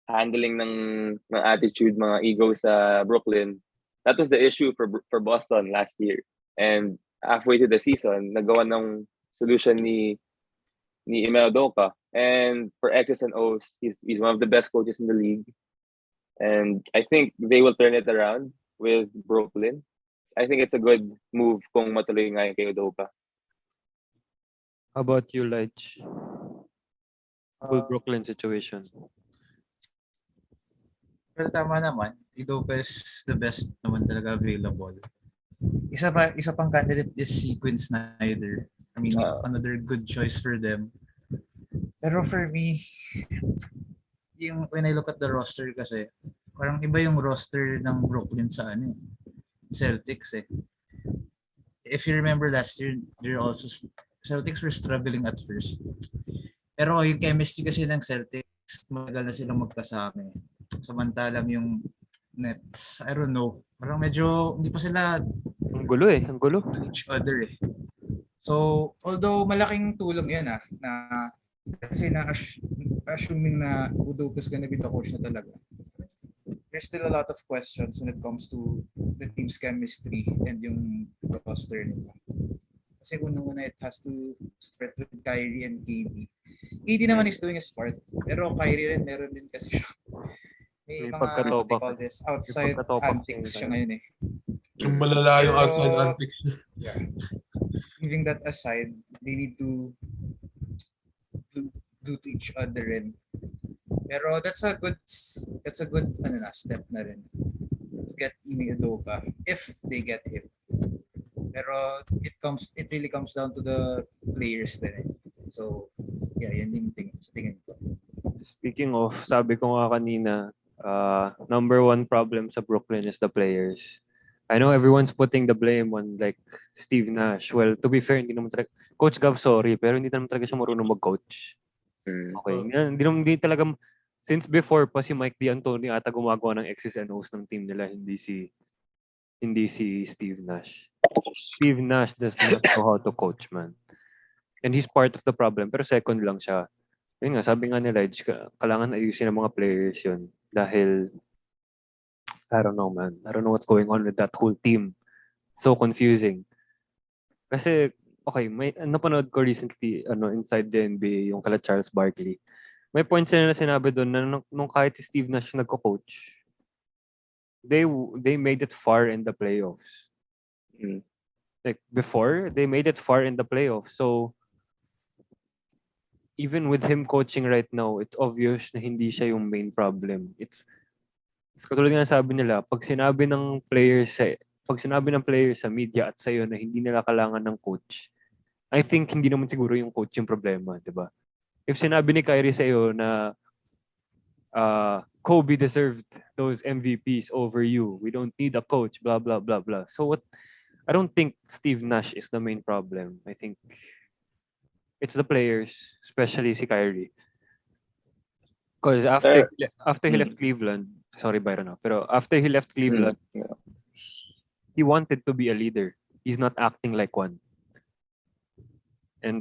handling ng attitude, mga ego sa Brooklyn. That was the issue for Boston last year. And halfway to the season, nagawa ng solution ni Ime Udoka. And for X's and O's, he's one of the best coaches in the league. And I think they will turn it around with Brooklyn. I think it's a good move kung matuloy nga yung kay Udoka. How about you, Laij? Full Brooklyn situation. Well, tama naman. Udoka is the best naman talaga available. Isa pang candidate is Sequence Snyder. I mean, another good choice for them. Pero for me, when I look at the roster kasi, parang iba yung roster ng Brooklyn sa Celtics eh. If you remember last year, Celtics were struggling at first. Pero yung chemistry kasi ng Celtics, magagal na silang magkasama eh. Samantalang yung Nets, I don't know. Parang medyo, hindi pa sila Ang gulo eh, ang gulo. to each other eh. So, although malaking tulong yan na kasi assuming na Udoka's gonna be the coach na talaga, there's still a lot of questions when it comes to the team's chemistry and yung roster nila. Kasi unang-una, it has to start with Kyrie and KD. KD naman is doing his part, pero Kyrie rin, meron din kasi siya. May mga, what they call this, outside antics siya ngayon eh. Yung malala yung Pero, outside antics. Yeah. Leaving that aside, they need to do to each other rin. Pero that's a good step na rin to get Ime Udoka if they get him. Pero it really comes down to the players din. So yeah, yan yung tingin ko. Speaking of, sabi ko nga kanina, number one problem sa Brooklyn is the players. I know everyone's putting the blame on like Steve Nash. Well, to be fair, hindi naman talaga Coach Gav, sorry, pero hindi naman talaga siya marunong mag-coach. Okay, hindi talaga since before pa si Mike D'Antoni ata gumagawa ng X's and O's ng team nila, hindi si Steve Nash. Steve Nash does not know how to coach, man. And he's part of the problem, pero second lang siya. Yun nga, sabi nga ni Laij, kailangan ayusin ng mga players yun. Dahil, I don't know, man. I don't know what's going on with that whole team. So confusing. Kasi, okay, may napanood ko recently inside the NBA, yung kala Charles Barkley. May point sila na sinabi doon na nung kahit si Steve Nash nagko-coach, they made it far in the playoffs. Like before, they made it far in the playoffs. So, even with him coaching right now, it's obvious na hindi siya yung main problem. It's katulad nga sabi nila, pag sinabi ng players sa media at sa'yo na hindi nila kailangan ng coach, I think hindi naman siguro yung coach yung problema, di ba? If sinabi ni Kyrie sa'yo na Kobe deserved those MVPs over you, we don't need a coach, blah, blah, blah, blah. So I don't think Steve Nash is the main problem. I think it's the players, especially si Kyrie. Because after he left Cleveland, sorry Byron, pero after he left Cleveland, he wanted to be a leader. He's not acting like one. And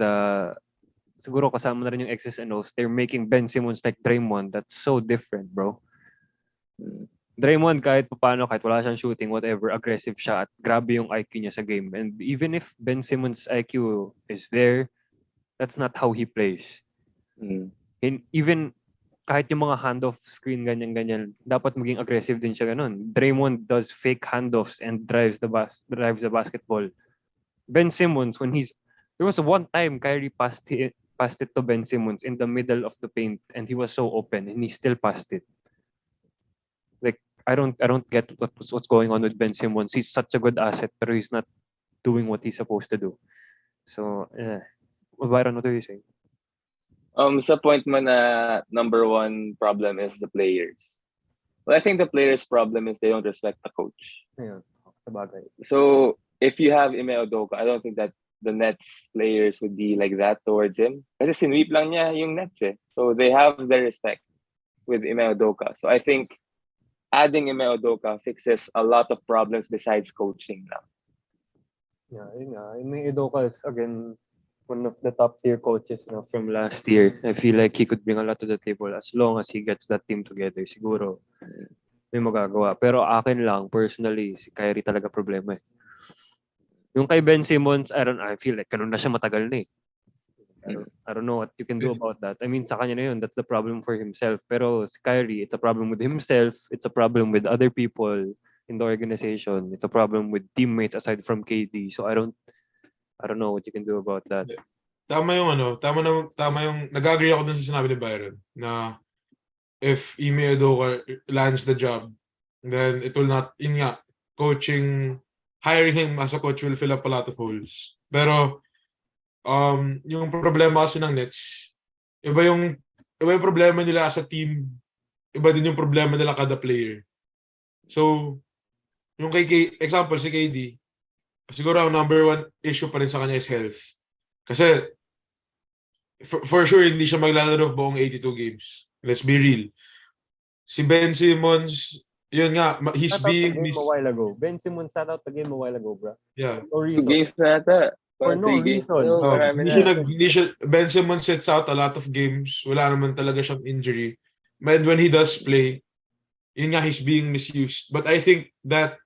siguro kasama na rin yung X's and O's. They're making Ben Simmons like Draymond. That's so different, bro. Draymond kahit paano, kahit wala siyang shooting, whatever, aggressive siya at grabe yung IQ niya sa game. And even if Ben Simmons' IQ is there, that's not how he plays. Even kahit yung mga handoff screen ganyan, dapat maging aggressive din siya ganun. Draymond does fake handoffs and drives the basketball. Ben Simmons, there was one time Kyrie passed it to Ben Simmons in the middle of the paint and he was so open and he still passed it. Like I don't get what's going on with Ben Simmons. He's such a good asset, pero he's not doing what he's supposed to do. So, Byron, what are you saying? Sa point mo na number one problem is the players. Well, I think the players' problem is they don't respect the coach. Ayun, sa bagay. So if you have Ime Udoka, I don't think that the Nets players would be like that towards him. Kasi sinweep lang niya yung Nets eh. So they have their respect with Ime Udoka. So I think adding Ime Udoka fixes a lot of problems besides coaching lang. Yeah, yun nga. May Udoka is, again, one of the top tier coaches na from last year. I feel like he could bring a lot to the table as long as he gets that team together. Siguro, may magagawa. Pero akin lang, personally, si Kyrie talaga problema eh. Yung kay Ben Simmons, I feel like ganun na siya matagal na eh. I don't know what you can do about that. I mean, sa kanya na yun, that's the problem for himself. Pero si Kyrie, it's a problem with himself. It's a problem with other people in the organization. It's a problem with teammates aside from KD. So I don't know what you can do about that. Tama yung nag-agree ako dun sa sinabi ni Byron na if Ime Udoka lands the job, then it will not, hiring him as a coach will fill up a lot of holes. Pero yung problema kasi ng Nets, iba yung problema nila as a team, iba din yung problema nila kada player. So, yung example si KD, siguro ang number one issue pa rin sa kanya is health. Kasi for sure hindi siya maglalaro buong 82 games. Let's be real. Si Ben Simmons, yun nga, he's being a while ago. Ben Simmons sat out the game a while ago, bro. Yeah. No 2 reason. games na ata. For no reason. Ben Simmons sits out a lot of games. Wala naman talaga siyang injury. And when he does play, yun nga, he's being misused. But I think that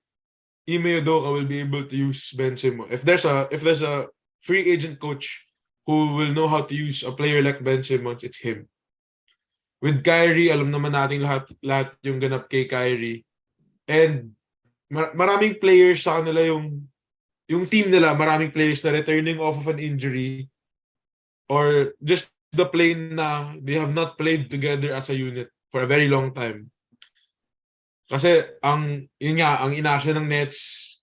Ime Udoka will be able to use Ben Simmons. If there's a free agent coach who will know how to use a player like Ben Simmons, it's him. With Kyrie, alam naman natin lahat yung ganap kay Kyrie. And maraming players sa kanila yung team nila, maraming players na returning off of an injury or just the plain na they have not played together as a unit for a very long time. Kasi ang inasya ng Nets,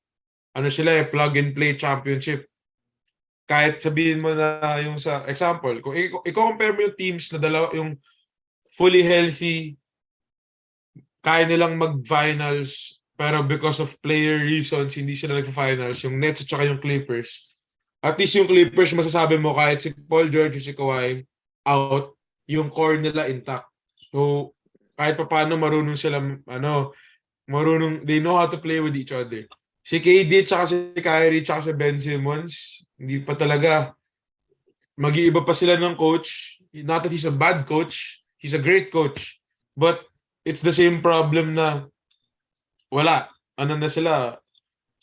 plug and play championship. Kahit sabihin mo na yung sa example, kung i-compare mo yung teams na yung fully healthy, kaya nilang mag-finals, pero because of player reasons, hindi sila nag-finals, yung Nets at saka yung Clippers. At least yung Clippers, masasabi mo, kahit si Paul George o si Kawhi out, yung core nila intact. So, kahit pa paano marunong sila, they know how to play with each other. Si KD, tsaka si Kyrie, tsaka si Ben Simmons, hindi pa talaga. Mag-iiba pa sila ng coach. Not that he's a bad coach, he's a great coach. But it's the same problem na wala. Na sila,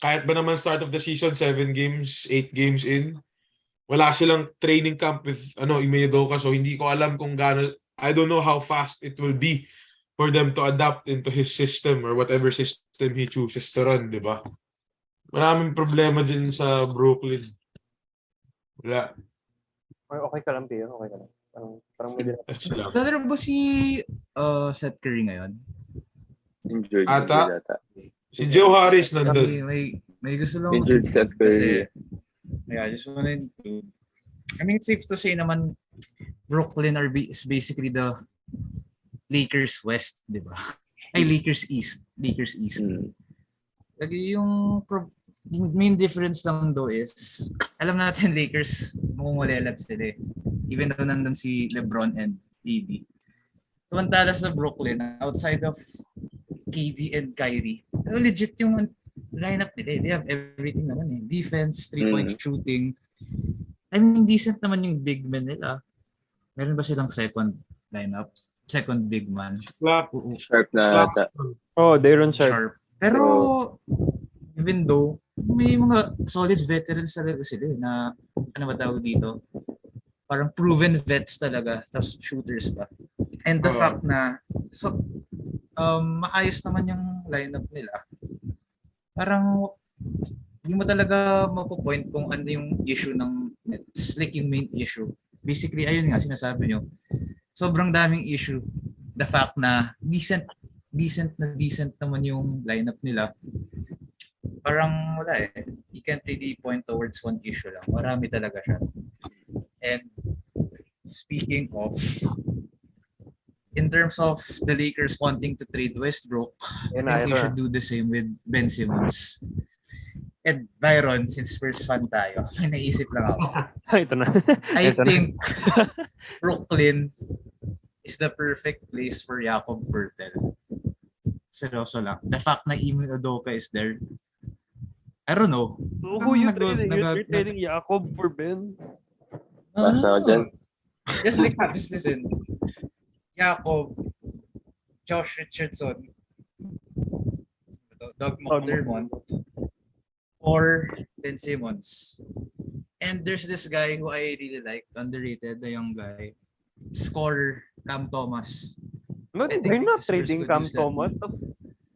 kahit ba naman start of the season, 7 games, 8 games in, wala silang training camp with Ime Udoka. So hindi ko alam kung gaano, I don't know how fast it will be for them to adapt into his system or whatever system he chooses to run, di ba? Maraming problema din sa Brooklyn. Wala. Okay ka lang, Pio. Okay ka lang. Parang may Nalaro ba si Seth Curry ngayon? Injured. Ata. Si Joe Harris nandun. May gusto lang. Injured Seth Curry. I just wanted to... I mean, it's safe to say naman Brooklyn is basically the Lakers West, di ba? Ay, Lakers East. Lagi yung main difference lang though is, alam natin Lakers, mumulelat sila eh. Even though nandun si LeBron and AD. Samantala sa Brooklyn, outside of KD and Kyrie, legit yung lineup nila. They have everything naman eh. Defense, 3-point shooting. I mean, decent naman yung big men nila. Meron ba silang second lineup? Second big man? Sharp na ata. Oh, they run sharp. Pero, even though, may mga solid veterans talaga sila na, ano ba tawag dito? Parang proven vets talaga, tapos shooters pa. And the fact na, maayos naman yung lineup nila. Parang, hindi mo talaga mapupoint kung ano yung issue ng Nets, like yung main issue. Basically, ayun nga, sinasabi nyo, sobrang daming issue. The fact na decent naman yung lineup nila. parang wala eh. You can't really point towards one issue lang. Marami talaga siya. And speaking of, in terms of the Lakers wanting to trade Westbrook, I think we should do the same with Ben Simmons. And Byron, since first fan tayo, may naisip lang ako. Ito na. I think Brooklyn is the perfect place for Jakob Poeltl. Seryoso lang. The fact na Ime Udoka is there, I don't know. So who you trading? You're trading Jakob for Ben? Basta ako dyan. Just listen. Jakob, Josh Richardson, Doug McDermott, or Ben Simmons. And there's this guy who I really like, underrated, the young guy, scorer, Cam Thomas. No, they're not trading Cam Thomas.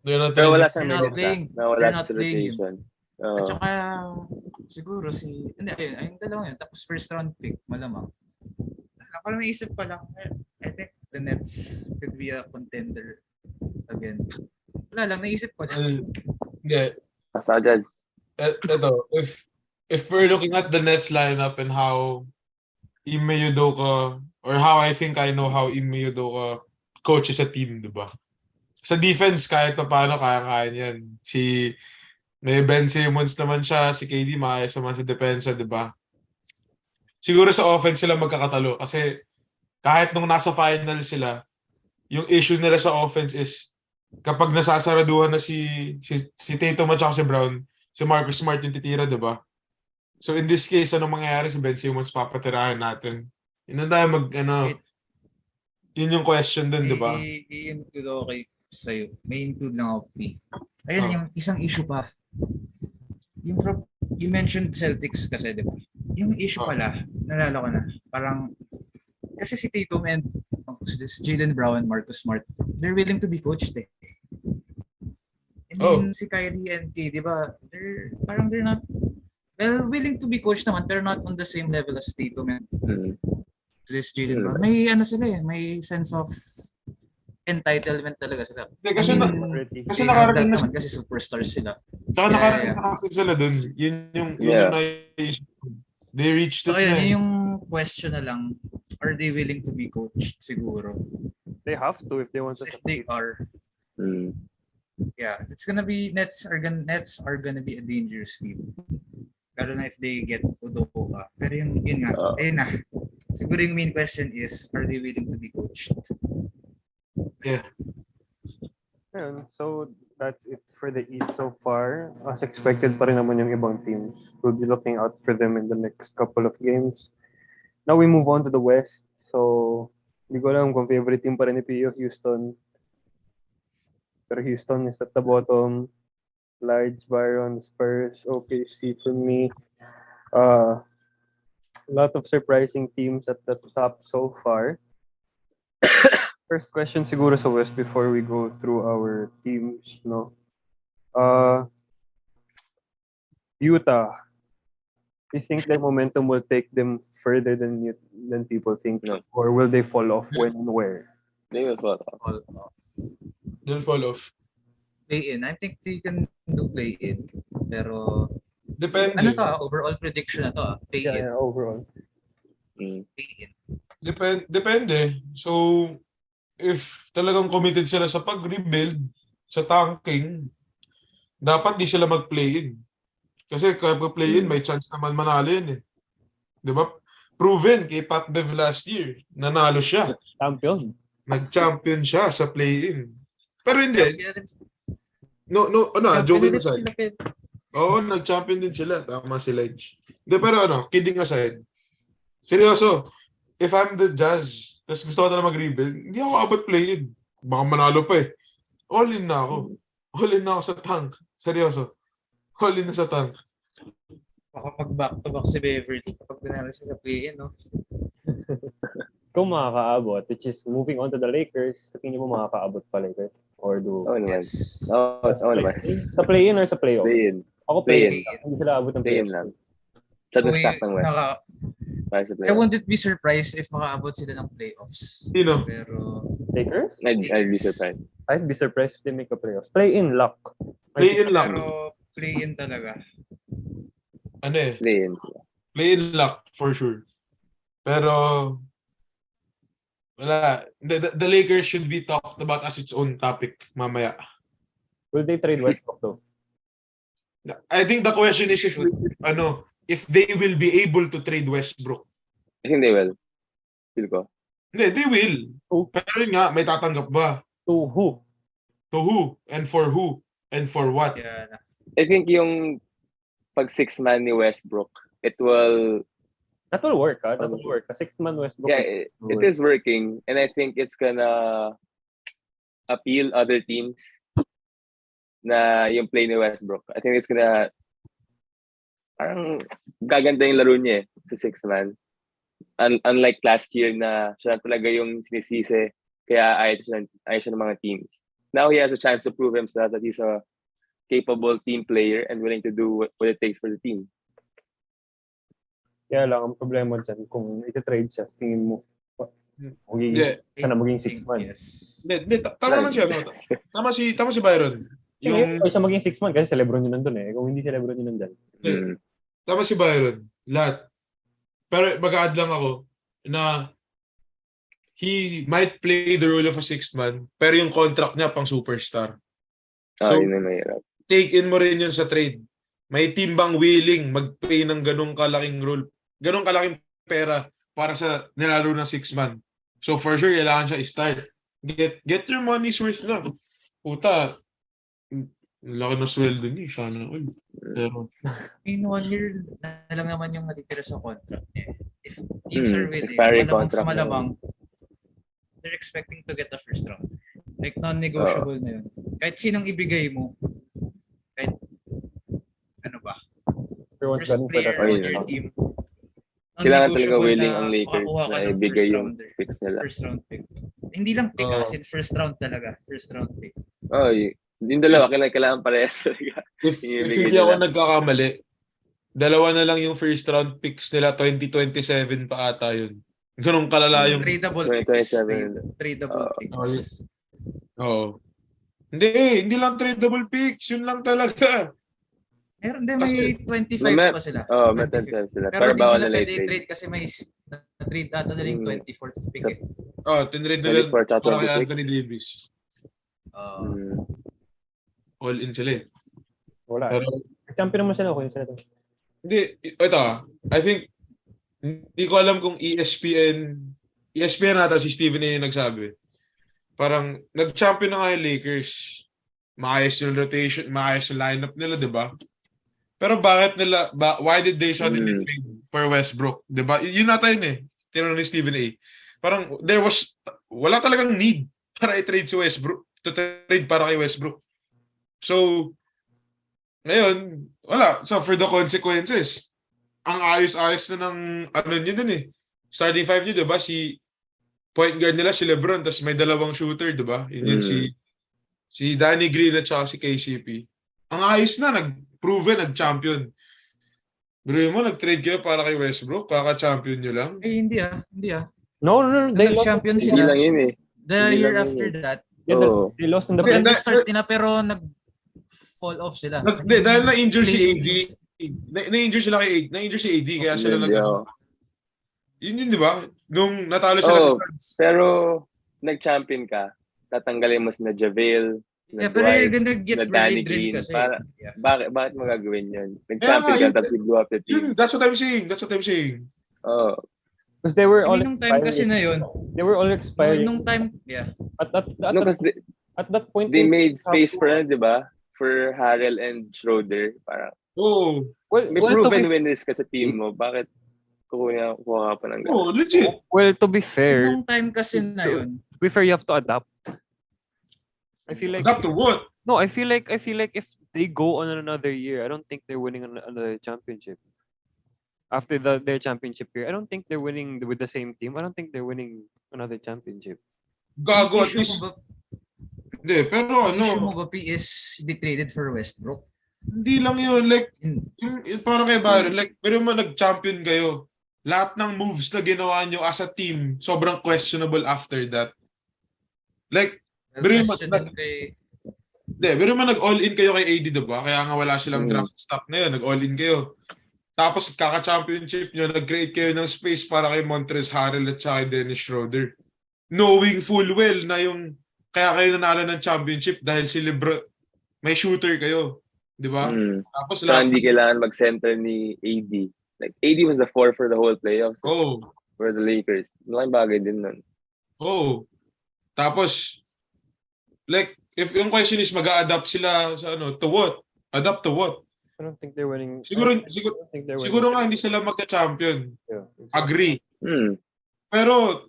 Pero wala siyang They're not minutes playing. na. Wala They're not sa playing him. rotation. At saka, siguro ayun, dalawa yun. Tapos first round pick, malamang. Ako lang naisip pa lang, I think the Nets could be a contender again. Wala lang, naisip ko lang. Yeah. Basta ako dyan. Ito, if we're looking at the Nets lineup and how Ime Udoka, or how I think I know how Ime Udoka coaches a team, di ba? Sa defense, kahit na paano, kaya-kaya niyan. May Ben Simmons naman siya, si KD maayos naman sa depensa, di ba? Siguro sa offense sila magkakatalo kasi kahit nung nasa final sila, yung issue nila sa offense is kapag nasasaraduhan na si Tatum at si Brown, si Marcus Smart yung titira, di ba? So in this case, anong mangyayari si Ben Simmons papatirahin natin? Yun na tayo yun yung question din, di ba? I-include ako sa'yo. May include lang ako. Ayun, yung isang issue pa. You mentioned Celtics kasi, di ba? Yung issue pala, nalala ko na, parang, kasi si Tatum and Jaylen Brown, Marcus Smart, they're willing to be coached eh. And then si Kyrie and K, di ba, they're not, well, willing to be coached naman, pero not on the same level as Tatum and this Jaylen Brown. May sila eh, may sense of entitlement talaga sila. Kasi nakarating na kasi superstars sila. Saka nakarating na kasi sila dun. Yun yung they reached it. So yun yung question na lang, are they willing to be coached siguro? They have to if they want to. If they are, yeah, it's gonna be Nets are gonna be a dangerous team. Lalo na if they get Udoka. Pero yun nga, ayun na. Siguro yung main question is, are they willing to be coached? Yeah. So that's it for the East so far. As expected pa rin naman yung ibang teams. We'll be looking out for them in the next couple of games. Now we move on to the West. So hindi ko alam kung favorite team pa rin ni Pio, Houston. Pero Houston is at the bottom. Laij, Byron, Spurs, OKC for me. A lot of surprising teams at the top so far. First question siguro sa West before we go through our teams, no? Utah. You think their momentum will take them further than people think? No. Or will they fall off when and where? They will fall off. They'll fall off. Play in. I think they can do play in. Pero depende. Ano to? Overall prediction na to. Play in. Yeah, overall. Play in. Depende. So if talagang committed sila sa pag-rebuild, sa tanking, dapat di sila mag-play-in. Kasi kapag play-in, may chance naman manalo yun eh. Di ba? Proven kay Pat Bev last year. Nanalo siya. Champion. Nag-champion siya sa play-in. Pero hindi. Joking aside. Oo, nag-champion din sila. Tama si Laij. Hindi, pero kidding aside. Seryoso, if I'm the Jazz, tapos gusto ko na mag-rebuild, hindi ako abot play-in. Baka manalo pa eh. All in na ako. All in na ako sa tank. Seryoso. All in na sa tank. Baka mag-back-to-back si Beverly kapag pinala siya sa play-in, no? Kung makakaabot, which is moving on to the Lakers, sa tingin mo makakaabot pa Lakers? Or do... Yes. Sa play-in or sa playoff? Play-in. Ako play-in. Hindi sila abot ng play-in lang. Sa stack ng West. I wouldn't be surprised if makaabot sila ng playoffs. Sino? Pero Lakers? I'd be surprised. I'd be surprised if they make a playoffs. Play-in luck. Play-in lang. Pero Play-in talaga. Ano eh, Play-in. play-in luck for sure. Pero wala. The Lakers should be talked about as its own topic mamaya. Will they trade Westbrook though? I think the question is if they will be able to trade Westbrook. I think they will. Feel ko. Hindi, they will. Oh. Pero yun nga, may tatanggap ba? To who? To who? And for who? And for what? Yeah. I think yung pag 6-man ni Westbrook, it will, That will work, That will work. A 6-man Westbrook. yeah, it is working. And I think it's gonna appeal other teams na yung play ni Westbrook. I think it's gonna, parang gaganda yung laro niya sa 6-man. Unlike last year na siya talaga yung sinisisi, kaya ayaw siya ng mga teams. Now he has a chance to prove himself that he's a capable team player and willing to do what it takes for the team. Kaya lang, ang problema dyan, kung iti-trade siya, tingin mo, sana maging 6-man. Yes. Hindi, tama lang siya. No? Tama si Byron. Yung siya maging 6-man kasi si LeBron yun nandun eh. Kung hindi si LeBron yun nandun. Tama si Byron. Lahat. Pero mag-a-add lang ako na he might play the role of a 6-man pero yung contract niya pang superstar. So, Yun na mahirap. take in mo rin yun sa trade. May team bang willing mag-pay ng ganong kalaking role, ganong kalaking pera para sa nilaro ng 6-man? So for sure, kailangan siya i-start. Get your money's worth na. Puta, laki na sweldo niya. Sana all. Pero, In 1 year na lang naman yung natitira sa contract niya. If teams are willing, expiring malamang sa contract malamang, they're expecting to get a first round. Like non-negotiable na yun. Kahit sinong ibigay mo, kahit ano ba, Everyone's first gunning for player that. on your team, Kailangan talaga non-negotiable willing na ang Lakers makakuha ka na ng ibigay first yung rounder. picks nila. First round pick. Hindi lang pick as in first round talaga. First round pick. Yung dalawa, kailangan parehas talaga. if Ibigay hindi ako nila. nagkakamali, dalawa na lang yung first round picks nila, 2027 pa ata yun. Ganong kalala yung... Tradable picks. 2027. Tradable picks. Oo. Hindi lang tradable picks. Yun lang talaga. Meron din, may 25 pa sila. May 25 sila. Pero di bawal nila na pwede late trade. trade kasi may na-trade ata nila yung 24th pick eh. Tinrade nila 24 tsaka para kay 26. Anthony Davis. All in sila eh. Wala. Pero, Champion naman sila. Okay, sila. hindi, ito I think, hindi ko alam kung ESPN nata si Stephen A. yung nagsabi. Parang, nag-champion na nga yung Lakers. Maayos yung rotation, maayos yung lineup nila, di ba? Pero bakit nila, why did they suddenly trade for Westbrook? Di ba? Yun nata yun eh. Tinanong ni Stephen A. Parang, wala talagang need para i-trade si Westbrook, to trade para kay Westbrook. So, ngayon, wala. So, for the consequences, ang ayos-ayos na ng nyo dun eh. Starting five nyo, diba? Si point guard nila, si LeBron, tapos may dalawang shooter, diba? Yun si Danny Green at saka si KCP. Ang ayos na, nag-proven, nag-champion. Bro mo, nag-trade kayo para kay Westbrook, kaka-champion nyo lang. Eh, hindi ah. No. Nag-champion Hindi sila. lang yun eh. The Hindi year lang after yun that, They lost in the maganda playoffs. start nila pero nag-fall off sila. Dahil na-injure si AD. Na-injure sila kay AD. Na-injure si AD, kaya sila Yun, di ba? Nung natalo sila sa Suns. Pero, nag-champion ka, tatanggalin mo na JaVale, Yeah, pero you're gonna get na Danny very drained Green. kasi. Bakit mo gagawin yun? Nag-champion ka, tapos you blew up the team. That's what I'm saying. Because they were all Nung time kasi na yun. They were all expiring. Nung time, yeah. At that point, they made space for, di ba? For Harrell and Schroeder. Parang, may proven winners ka sa team mo. Bakit kuha ka pa ng gano'n? Legit. Well, to be fair, Nung time kasi na yun. To be fair, you have to adapt. I feel like adapt to what? No, I feel like if they go on another year, I don't think they're winning another championship. After their championship year, I don't think they're winning with the same team. I don't think they're winning another championship. Gago at least. Hindi, pero Ang issue mo ba, is they traded for Westbrook? Hindi lang yun. Like, parang kay Byron, like, pero mo nag-champion kayo. Lahat ng moves na ginawa nyo as a team, sobrang questionable after that. Like, Hindi, pero man nag-all-in kayo kay AD, diba? Kaya nga wala silang draft stock ngayon. Nag-all-in kayo. Tapos kaka-championship nyo, nag-create kayo ng space para kay Montrezl Harrell at saka kay Dennis Schroeder. Knowing full well na yung kaya kayo nanalo ng championship dahil si LeBron, may shooter kayo. Di ba? Tapos So, hindi kailangan mag-center ni AD. Like, AD was the 4 for the whole playoffs. For the Lakers. Malaking bagay din nun. Tapos, like, if yung question is mag-a-adapt sila sa to what? Adapt to what? I don't think they're winning. Siguro nga hindi sila magka-champion. Yeah, Agree. Pero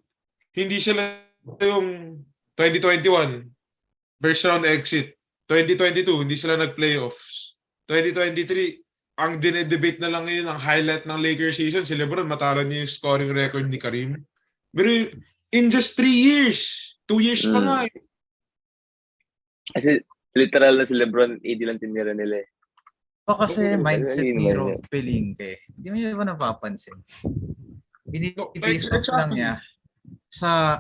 hindi sila yung 2021 first round exit. 2022 hindi sila nag-playoffs. 2023 ang dinedebate na lang ngayon ang highlight ng Lakers season si LeBron matalo niya yung scoring record ni Kareem. Pero in just 3 years, 2 years pa nga eh. Kasi literal na si LeBron, AD lang tinira nila eh. Kasi mindset ni Rob Pelinka. Hindi mo niya ba napapansin? Base off lang niya sa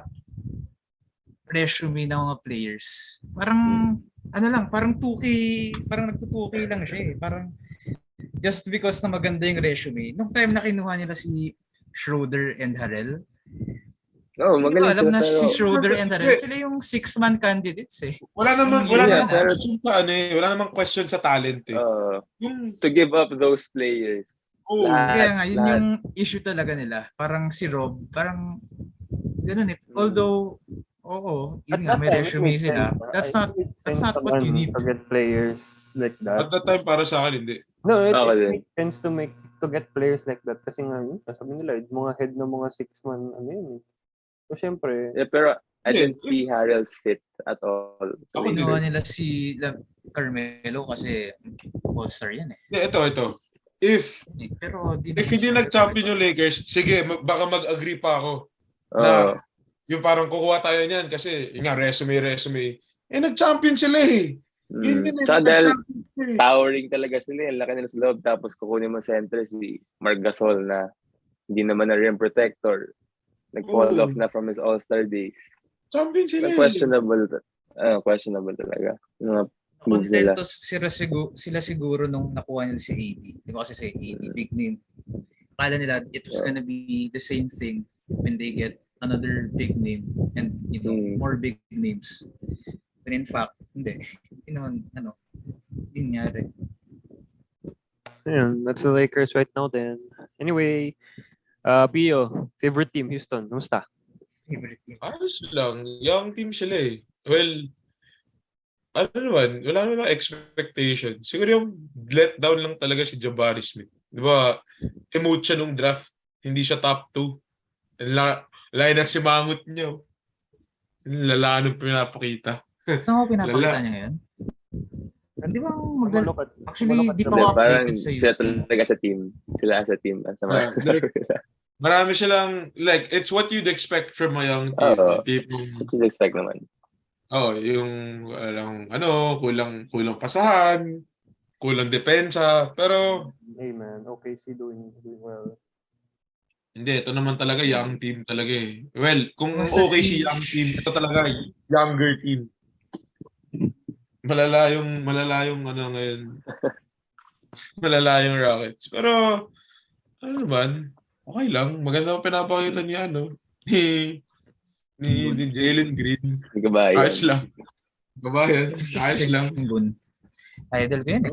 resume ng mga players. Parang, parang 2K, parang nagpo-2K lang siya eh. Parang, just because na maganda yung resume. Nung time na kinuha nila si Schroeder and Harrell, hindi ko alam na si Schroeder and Harrell, sila yung 6-man candidates eh. Wala namang question sa talent eh. To give up those players. Kaya nga, yun yung issue talaga nila. Parang si Rob, parang ganun eh. Although, yun nga, may resume sila. That's not what you need. To get players like that. At that time, para sa akin, hindi. No, it makes sense to get players like that. Kasi nga, sabi nila, mga head ng mga 6-man, So, syempre. Yeah, pero I didn't see Harrell's fit at all. Kinuha nila si Carmelo kasi all-star yan eh. Yeah, ito. If hindi nag-champion yung Lakers, sige, baka mag-agree pa ako na yung parang kukuha tayo niyan kasi yung resume. Nag-champion sila eh. Tsaka dahil towering talaga sila. Laki nila sa loob. Tapos kukunin mo center si Marc Gasol na hindi naman na rim protector. Nag-fall off na from his all-star days. Champion sila questionable talaga. Contento sila siguro nung nakuha nila si AD. Di ba kasi si AD, big name. Akala nila it was gonna be the same thing when they get another big name and more big names. But in fact, hindi. Hindi naman, hindi nangyari. Yeah, that's the Lakers right now then. Anyway, Pio, favorite team, Houston. Kamusta? Favorite team. Ayos lang. Young team sila eh. Well, wala naman expectation. Siguro yung letdown lang talaga si Jabari Smith. Di ba, emote siya nung draft. Hindi siya top 2. Lain na si Mangot niya. Lala nung pinapakita. Saan ko pinapakita niya ngayon? Di ba actually, di pa ako updated sa Houston. Sila talaga sa team. Sila as a team. Marami silang, like, it's what you'd expect from a young team. What you'd expect naman. Yung, kulang pasahan, kulang depensa, pero... Hey man, OKC doing well. Hindi, ito naman talaga, young team talaga eh. Well, kung OKC young team, ito talaga, younger team. Malala yung ngayon. Malala yung Rockets. Pero, naman, okay lang. Maganda ang pinapakita niya, ni Jalen Green. Ayos lang. Kabayan. Ayos lang. Idol ko yan eh.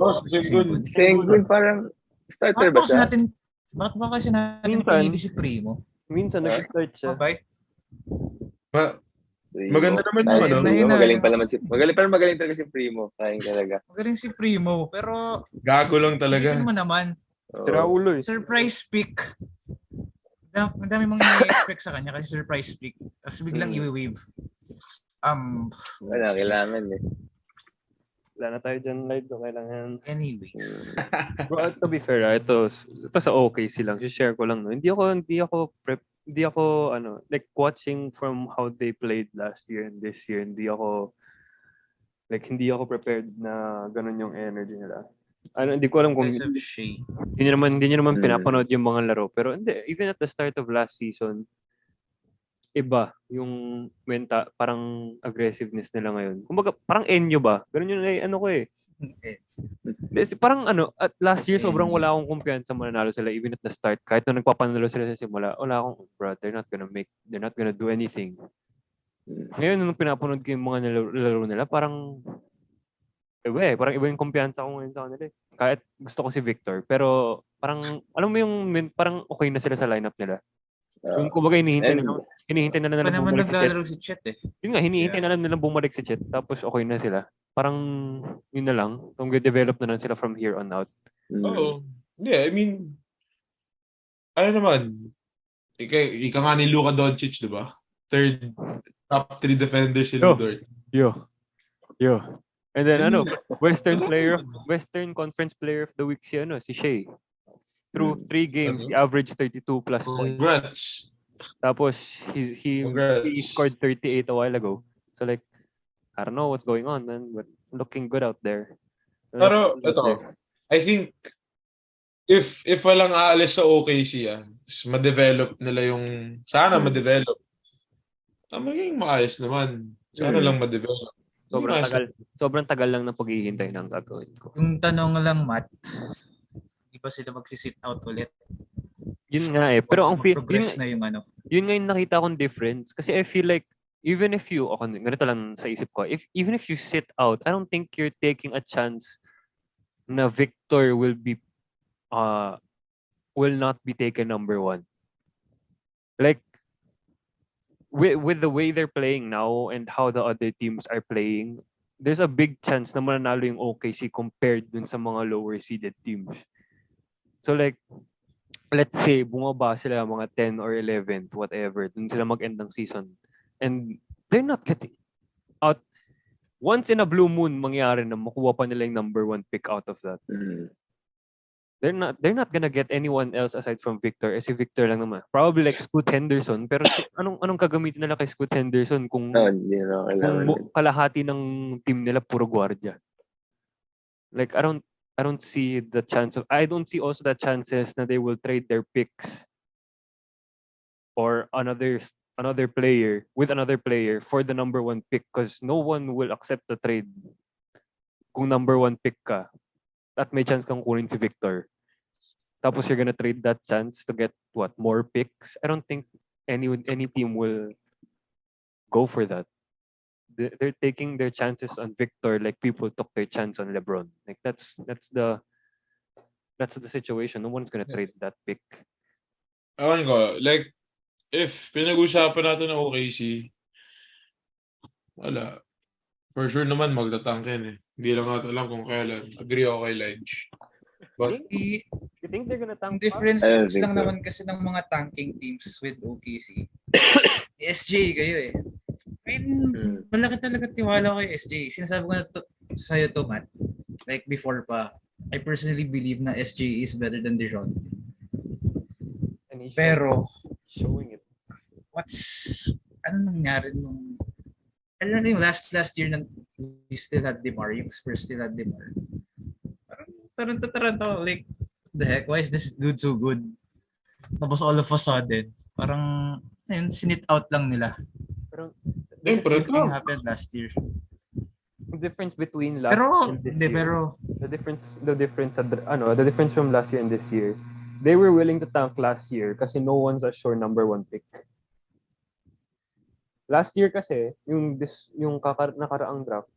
Sengun parang starter ba siya? Bakit ba kasi natin pinili si Primo? Minsan nag-start siya. Maganda naman yung Magaling talaga si Primo. Sayang talaga. Magaling si Primo, pero gago lang talaga. Isipin mo naman. Traulo eh. Surprise pick. Ang dami mong i-expect sa kanya kasi surprise pick. Tapos biglang i-wave. Wala, kailangan eh. Wala na tayo dyan live. Kailangan. Anyways. But to be fair, ito sa OKC lang. Share ko lang. No? Hindi ako like watching from how they played last year and this year. Hindi ako prepared na ganun yung energy nila. Hindi ko alam kung hindi nyo naman pinapanood yung mga laro. Pero hindi, even at the start of last season, iba yung parang aggressiveness nila ngayon. Kumbaga, parang Enyo ba? Ganun yung ano ko eh. Parang at last year sobrang wala akong kumpiyansa mananalo sila even at the start. Kahit nung nagpapanalo sila sa simula, wala akong, bro, they're not gonna do anything. Ngayon, nung pinapanood ko yung mga laro nila, parang parang iba yung kumpiyansa ko ngayon sa kanila eh. Kahit gusto ko si Victor, pero parang, alam mo yung, parang okay na sila sa lineup nila. Yung kumbaga hinihintay na Pa lang naman bumalik si Chet. naglalaro si Chet eh. Yun nga, hinihintay na lang nilang bumalik si Chet, tapos okay na sila. Parang, yun na lang, kung develop na lang sila from here on out. Oo. Yeah, I mean, ano naman, ika nga ni Luka Doncic, di ba? Third, top 3 defenders si Ludort. Yo. And then Western Totoo. Conference Player of the Week si Shea. Through 3 games, he averaged 32 plus points. Congrats. Tapos he scored 38 a while ago. So like, I don't know what's going on, man, but looking good out there. Pero ito, I think if walang aalis sa OKC, ma-develop nila yung ma-develop. Magiging maayos naman. Sana lang ma-develop. Sobrang tagal lang ng paghihintay ng gagawin ko. Yung tanong lang, Matt, di ba sila mag-sit out ulit? Yun nga eh. Pero ang progress na yung yun nga yung nakita kong difference. Kasi I feel like, even if you, ganito lang sa isip ko, even if you sit out, I don't think you're taking a chance na Victor will not be taken number 1. Like, with the way they're playing now and how the other teams are playing, there's a big chance na mananalo yung OKC compared dun sa mga lower seeded teams. So like, let's say, bumaba sila mga 10 or 11th, whatever, dun sila mag-end ng season. And they're not getting out. Once in a blue moon, mangyari na makuha pa nila yung number 1 pick out of that. They're not gonna get anyone else aside from Victor. Si Victor lang naman. Probably like Scoot Henderson. Pero anong gagamitin nila kay Scoot Henderson kung kalahati ng team nila puro guardia? Like I don't see the chance of. I don't see also the chances na they will trade their picks or another player with another player for the number 1 pick, because no one will accept the trade kung number 1 pick ka at may chance kang kunin si Victor. Tapos you're gonna trade that chance to get more picks? I don't think any team will go for that. They're taking their chances on Victor like people took their chance on LeBron. Like that's the situation. No one's gonna trade that pick. Ewan ko, like, if pinag-usapan natin ng OKC, wala. For sure naman magtatangkin eh. Hindi lang natin alam kung kailan. Agree ako kay Laij. But you think they're gonna tank? Difference lang naman kasi ng mga tanking teams with OKC. SJ kayo eh. I mean, malaki talaga tiwala kay SJ. Sinasabi ko na sa'yo to, Matt. Like before pa, I personally believe na SJ is better than Dijon. Pero, showing it. Ano nangyari nung, ano yung last year na we still had DeMar, yung Spurs still had DeMar. Taranta, like, the heck, why is this dude so good? Tapos all of a sudden, parang, ayun, sinit out lang nila. Pero, something happened last year. The difference between last year and this year. The difference from last year and this year, they were willing to tank last year kasi no one's a sure number 1 pick. Last year kasi, yung nakaraang draft,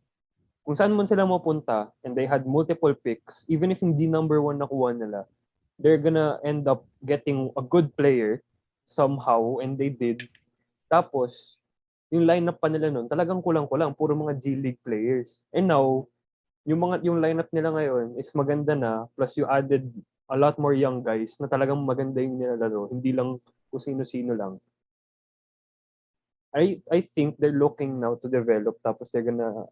kung saan man sila mapunta and they had multiple picks, even if hindi number 1 nakuha nila, they're gonna end up getting a good player somehow, and they did. Tapos, yung lineup pa nila nun, talagang kulang-kulang, puro mga G League players. And now, yung lineup nila ngayon is maganda na, plus you added a lot more young guys na talagang maganda yung nilalaro, hindi lang kung sino-sino lang. I think they're looking now to develop, tapos they're gonna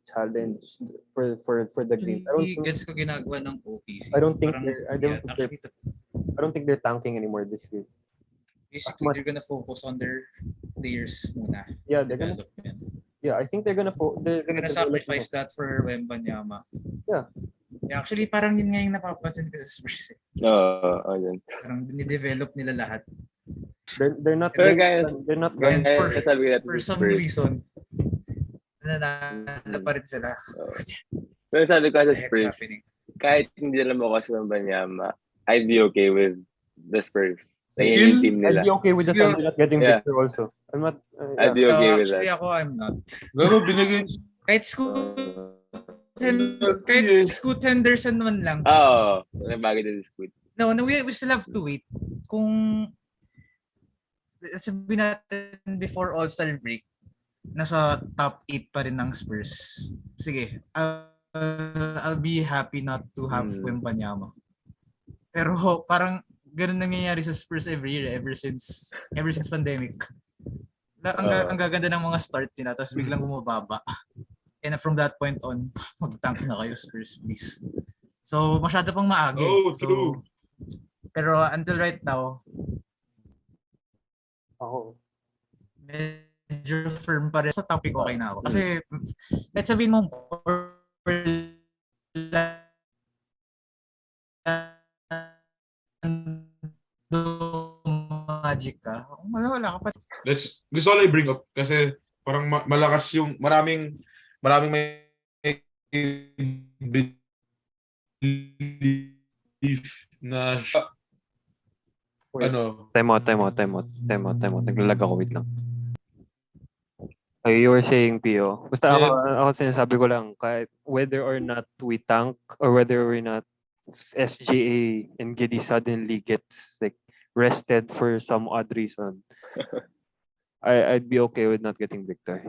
challenge for the game. I don't think gets ko ginagawa ng OKC. I don't think they're tanking anymore this year. Basically, they're gonna focus on their players muna. Yeah, I think they're gonna sacrifice that for Wembanyama. Yeah. Actually, parang yun nga yung napapansin ko sa Spurs. Yun. Parang ni-develop nila lahat. They're not Pero guys, they're not And going for- sabi natin For si some Spurs. reason, nananalo pa rin sila. Pero sabi ko sa What the heck's Spurs, happening? kahit hindi nila makuha si Wembanyama, I'd be okay with the Spurs. Sa yun yung team I'd nila. be okay with the Thunder not getting Yeah. Victor also. I'm not I'd be okay with Actually, that. ako, I'm not. Gago, binigay. Kahit Scoot Henderson man lang. Oo. Bagay na si Squid. No, we still have to wait. Kung sabihin natin before All-Star break, nasa top 8 pa rin ng Spurs. Sige, I'll be happy not to have Wembanyama. Pero parang ganun nangyayari sa Spurs every year ever since pandemic. Ang gaganda ng mga start nila tapos biglang bumababa. And from that point on, mag-tank na kayo Spurs, please. So, masyado pang maagi. Oh, true. Pero until right now, ako. medyo firm pa rin sa topic, okay na ako. Kasi, let's sabihin mo, magic ka, wala ka pa. Gusto ko lang i-bring up kasi parang malakas yung maraming may belief na Time out. Naglalag ako, wait lang. You were saying, Pio. Basta ako sinasabi ko lang, kahit whether or not we tank or whether or not SGA and Giddy suddenly gets like rested for some odd reason, I'd be okay with not getting Victor.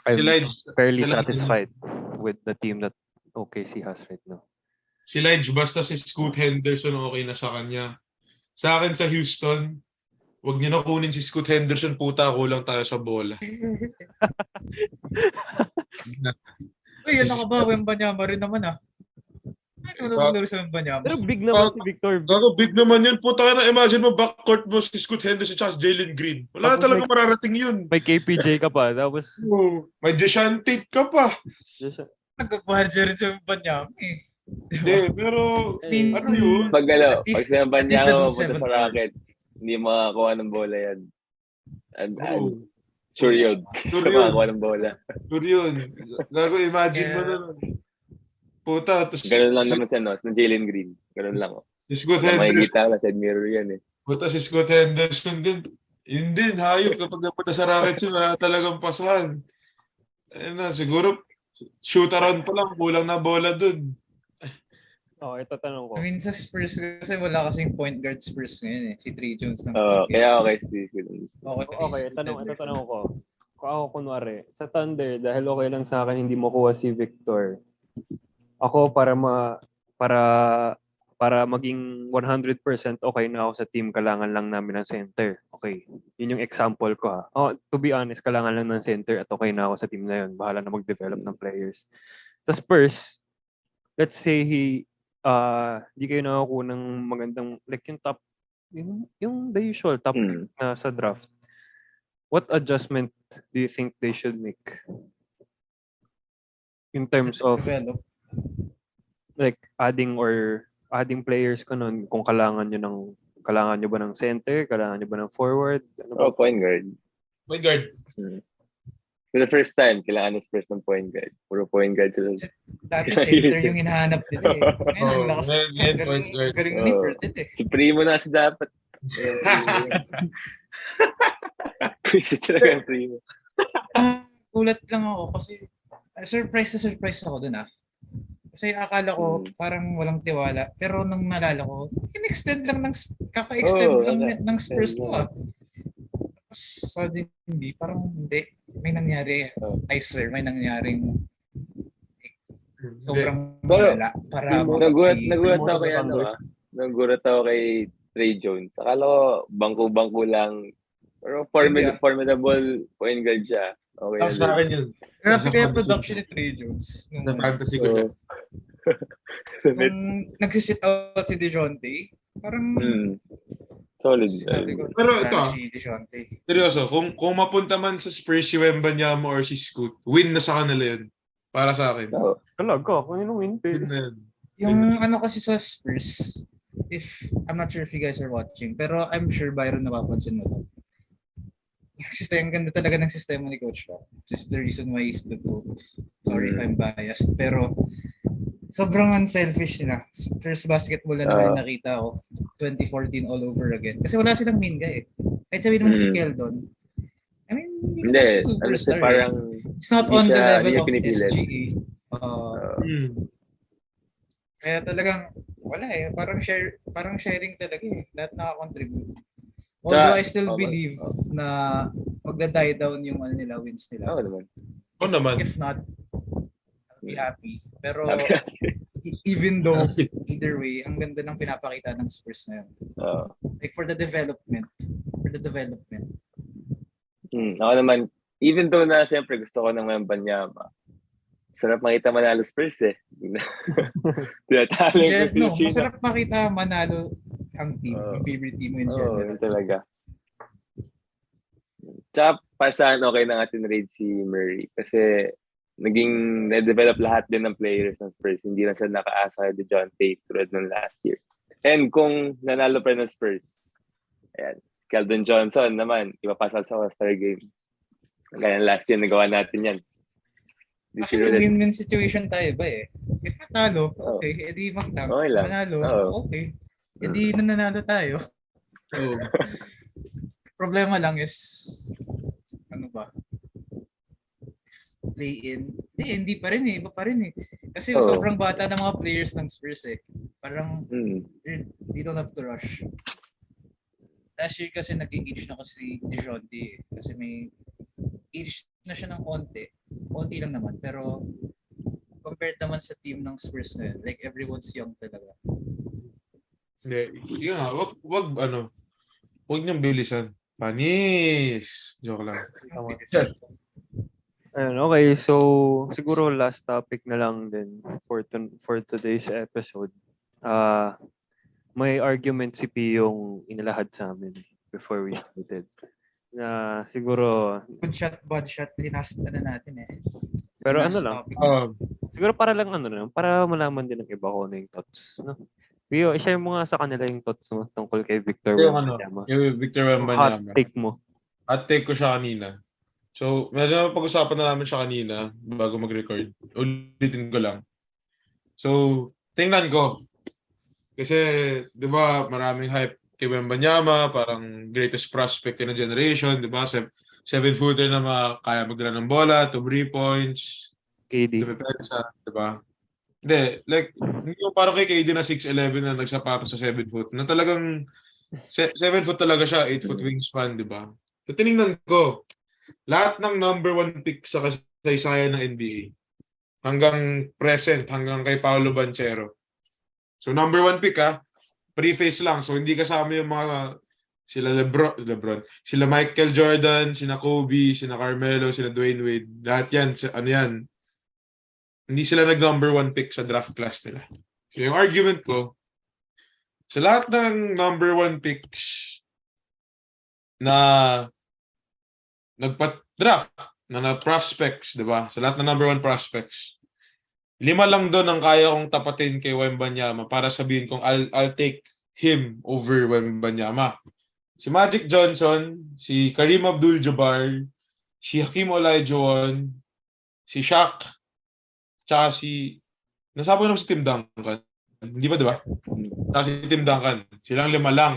I'm fairly satisfied with the team that OKC has right now. Si Laij, basta si Scoot Henderson okay na sa kanya. Sa akin sa Houston, wag niyo na kunin si Scoot Henderson, puta, kulang tayo sa bola. Uy, yan ka ba? Wembanyama rin naman ah. Ano naman sa Wembanyama? Pero big naman si Victor. Gago, big naman yun. Puta ka na, imagine mo, backcourt mo si Scoot Henderson at Jalen Green. Wala Tapos talaga mararating yun. May KPJ ka pa. Tapos, May Deshaun Tate ka pa. Nagbabarja rin sa Wembanyama eh. Hindi, pero ano yun? Pag least Wembanyama the mapunta sa 7-4. Rockets, hindi makakuha ng bola yan. Sure yun. Sure Makakuha ng bola. Sure yun. Gago, imagine mo na. Puta, tapos Ganun lang naman sa Jalen Green. Ganun lang. si Scoot Na Henderson. makikita na side mirror yan eh. Puta, si Scott Henderson din. Yun din, hayop. Kapag napunta sa Rockets yun, wala talagang pasahan. Ayun na, siguro, shoot around pa lang, kulang na bola dun. ito tanong ko. I mean, sa Spurs kasi wala kasing point guard Spurs ngayon eh. Si Trey Jones ng Kaya okay, Steve. Okay, tanong ko. Kung ako kunwari, sa Thunder, dahil okay lang sa akin hindi mo kuha si Victor, ako para maging 100% okay na ako sa team, kailangan lang namin ng center. Okay. Yun yung example ko ha. To be honest, kailangan lang ng center at okay na ako sa team na yun. Bahala na mag-develop ng players. Sa Spurs, let's say di kayo nakakuha ng magandang, like yung top, yung the usual top na sa draft. What adjustment do you think they should make? In terms of develop. like adding players ko nun, kung kailangan nyo ba ng center, kailangan nyo ba ng forward, ano ba? Point guard. Point guard. For the first time, kailangan ng Spurs ng point guard. Puro point guard sila. Dati center yung hinahanap nila eh. Ngayon, lakas. Point guard. Galing ni Pertin eh. Si Primo na si dapat. Pwede talaga yung Primo. Kulat lang ako kasi surprise ako dun ah. Kasi akala ko parang walang tiwala. Pero nung nalala ko, kaka-extend lang ng Spurs to ah. Suddenly, parang hindi. May nangyari. I swear, may nangyaring sobrang malala para nagulat ako kay Trey Jones. Akala ko bangko-bangko lang. Pero formidable point guard siya. Okay. Sa akin yun. Grabe kaya production ni Trey Jones. Sa fantasy ko siya. Nung nagsisit out si DeJounte, parang solid. Pero ito, si DeJounte. seryoso, kung mapunta man sa Spurs si Wembanyama or si Scoot, win na sa kanila yun. Para sa akin. Talaga, kung yun win. Win na yun. Yung ano kasi sa Spurs, I'm not sure if you guys are watching, pero I'm sure Byron napapansin mo to. Ang ganda talaga ng sistema ni Coach Pop. Just the reason why he's the GOAT. Sorry if I'm biased, pero sobrang unselfish nila. First basketball na naman nakita ko, 2014 all over again. Kasi wala silang main guy eh. Kahit sabihin mo si Keldon, I mean, hindi naman siya superstar parang it's not on the level of pinipilit. SGA. Kaya talagang wala eh. Parang sharing talaga eh. Lahat nakaka-contribute. Although I still believe na magda-die down yung nila, wins nila. naman. If not, I'll be happy. Pero even though, either way, ang ganda ng pinapakita ng Spurs ngayon. Like for the development. Ako naman, even though na siyempre gusto ko ng Wembanyama, sarap makita manalo Spurs eh. Masarap makita manalo ang team, yung favorite team mo in general. Yun talaga. Tsaka para saan okay na nga tinrade si Murray kasi naging na-develop lahat din ng players ng Spurs. Hindi na sila nakaasa kay DeJounte tulad ng last year. And kung nanalo pa ng Spurs, ayan, Keldon Johnson naman, ipapasal sa All-Star game. Kaya last year, nagawa natin yan. Actually, win-win situation tayo ba eh? If natalo, okay. Edi mag-tap. Okay lang. Manalo, okay. Edi nananalo tayo. Problema lang is, ano ba? Play-in. Hindi pa rin eh. Iba pa rin eh. Kasi sobrang bata ng mga players ng Spurs eh. Parang, they don't have to rush. Last year kasi nag-age na kasi si DeJounte eh. Kasi may age na siya ng konti. Konti lang naman. Pero, compared naman sa team ng Spurs na yun, like everyone's young talaga. Hindi. Wag niyong bilisan. Panis! Joke lang. Okay, so siguro last topic na lang din for today's episode. May argument si P yung inalahad sa amin before we started. Na siguro Bad shot, linast na natin eh. Pero lang. Siguro para malaman din ng iba ko na yung thoughts, no? Pio, i-share mo nga sa kanila yung thoughts mo tungkol kay Victor Wembanyama. Yung Victor Wembanyama. Hot take mo. Hot take ko siya kanina. So, medyo pag-usapan na namin siya kanina bago mag-record. Ulitin ko lang. So, tingnan ko. Kasi, di ba, maraming hype kay Wembanyama, parang greatest prospect in a generation, di ba? 7-footer na kaya magdala ng bola, 2 3 points, KD. Di ba? Hindi, like, hindi ko parang kay KD na 6'11 na nagsapatos sa 7 foot. Na talagang 7 foot talaga siya, 8 foot wingspan, di ba? So, tinignan ko, lahat ng number 1 pick sa kasaysayan ng NBA, hanggang present, hanggang kay Paolo Banchero. So, number 1 pick preface lang. So, hindi kasama yung mga sila LeBron, sila Michael Jordan, sina Kobe, sina Carmelo, sina Dwayne Wade. Lahat yan, yan. Hindi sila nag-number 1 pick sa draft class nila. So, yung argument ko, sa lahat ng number 1 picks na nagpa-draft, na prospects, di ba? Sa lahat ng number 1 prospects, 5 lang doon ang kaya kong tapatin kay Wembanyama para sabihin kong I'll take him over Wembanyama. Si Magic Johnson, si Kareem Abdul-Jabbar, si Hakeem Olajuwon, si Shaq, tsaka nasabi naman si Tim Duncan. Hindi ba, di ba? Tsaka si Tim Duncan. Silang 5 lang.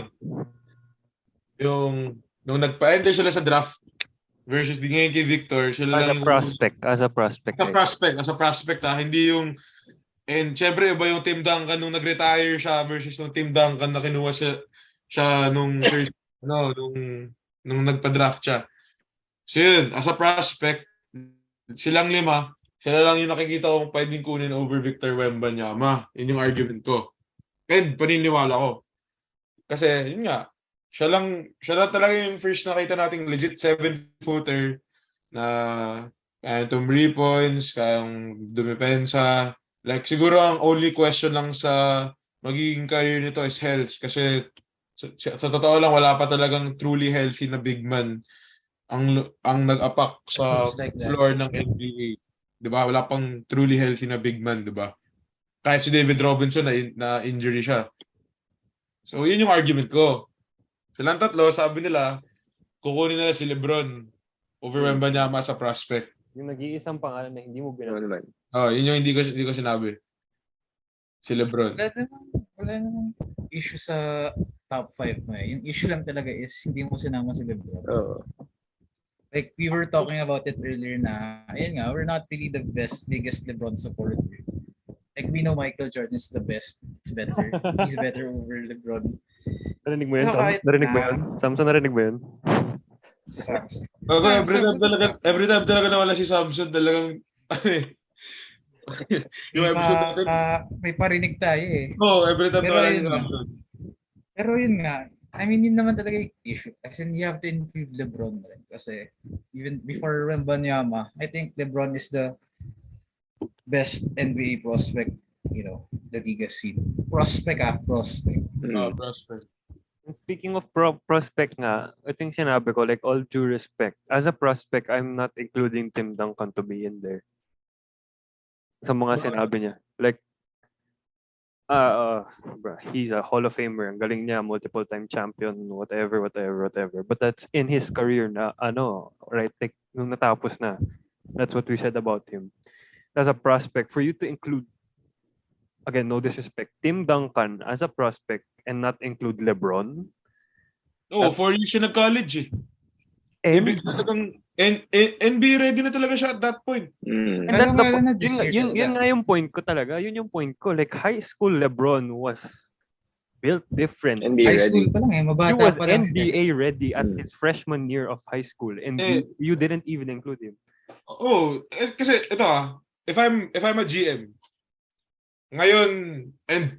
Nung nagpa-enter sila sa draft versus di ngayon kay Victor, sila lang As a prospect. Hindi yung and syempre iba yung Tim Duncan nung nag-retire siya versus nung Tim Duncan na kinuha siya nung nung nagpa-draft siya. So yun, as a prospect, silang 5, sila lang yung nakikita kong pwedeng kunin over Victor Wembanyama. Yun yung argument ko. And paniniwala ko. Kasi, yun nga, siya lang talaga yung first nakita nating legit 7-footer na kaya 2 3 points, kayang dumepensa. Like, siguro ang only question lang sa magiging career nito is health. Kasi, sa totoo lang, wala pa talagang truly healthy na big man ang nag-apak sa floor ng NBA. Diba? Wala pang truly healthy na big man, diba? Kahit si David Robinson na injury siya. So, yun yung argument ko. Silang tatlo, sabi nila, kukunin nila si LeBron over Wembanyama sa prospect. Yung nag-iisang pangalan na hindi mo Ano binanggit. naman? Oh, yun yung hindi ko sinabi. Si LeBron. Wala namang issue sa top 5 mo eh. Yung issue lang talaga is hindi mo sinama si LeBron. Oo. Like, we were talking about it earlier na, ayun nga, we're not really the biggest LeBron supporter. Like, we know Michael Jordan is the best. It's better. He's better over LeBron. Narinig mo yun, Pero Sam? kahit Narinig mo na- yun? Samson, narinig mo yun? Every time talaga nawala si Samson, talagang, yung episode natin. May parinig tayo eh. Every time Pero nawala si yun nga. Samson. Pero yun nga, I mean, yun naman talaga yung issue. As in, you have to include LeBron rin. Kasi even before Wembanyama, I think LeBron is the best NBA prospect, the league has seen. Prospect. Prospect. And speaking of prospect nga, I think sinabi ko, like, all due respect. As a prospect, I'm not including Tim Duncan to be in there. Sa mga sinabi niya. Like, he's a Hall of Famer. Ang galing niya, multiple-time champion, whatever. But that's in his career na, right? Like, nung natapos na. That's what we said about him. As a prospect, for you to include, again, no disrespect, Tim Duncan as a prospect and not include LeBron. 4 years siya nag-college eh. And, Ibig talagang, NBA ready na talaga siya at that point. and that's yun nga yung point ko talaga. Yun yung point ko. Like, high school LeBron was built different. NBA High ready. school pa lang eh, He mabata was pa lang. NBA ready at his freshman year of high school. And you didn't even include him. Kasi ito if I'm a GM, ngayon, and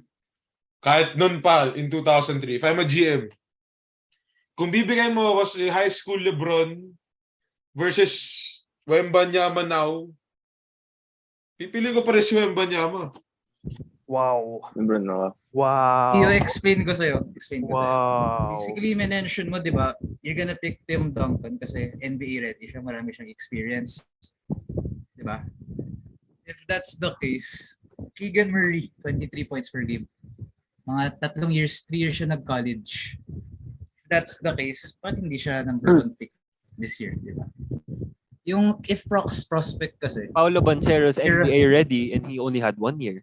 kahit noon pa, in 2003, if I'm a GM, kung bibigay mo ako si high school LeBron versus Wembanyama now, pipili ko pa rin si Wembanyama. Wow. LeBron, no? Wow. Explain ko sa'yo. Wow. Basically, mention mo, di ba, you're gonna pick Tim Duncan kasi NBA ready siya, marami siyang experience. Di ba? If that's the case, Keegan Murray, 23 points per game. Mga 3 years siya nag-college. If that's the case, ba't hindi siya number 1 pick this year, di ba? Yung if prospect kasi, Paolo Banchero's NBA ready and he only had 1 year.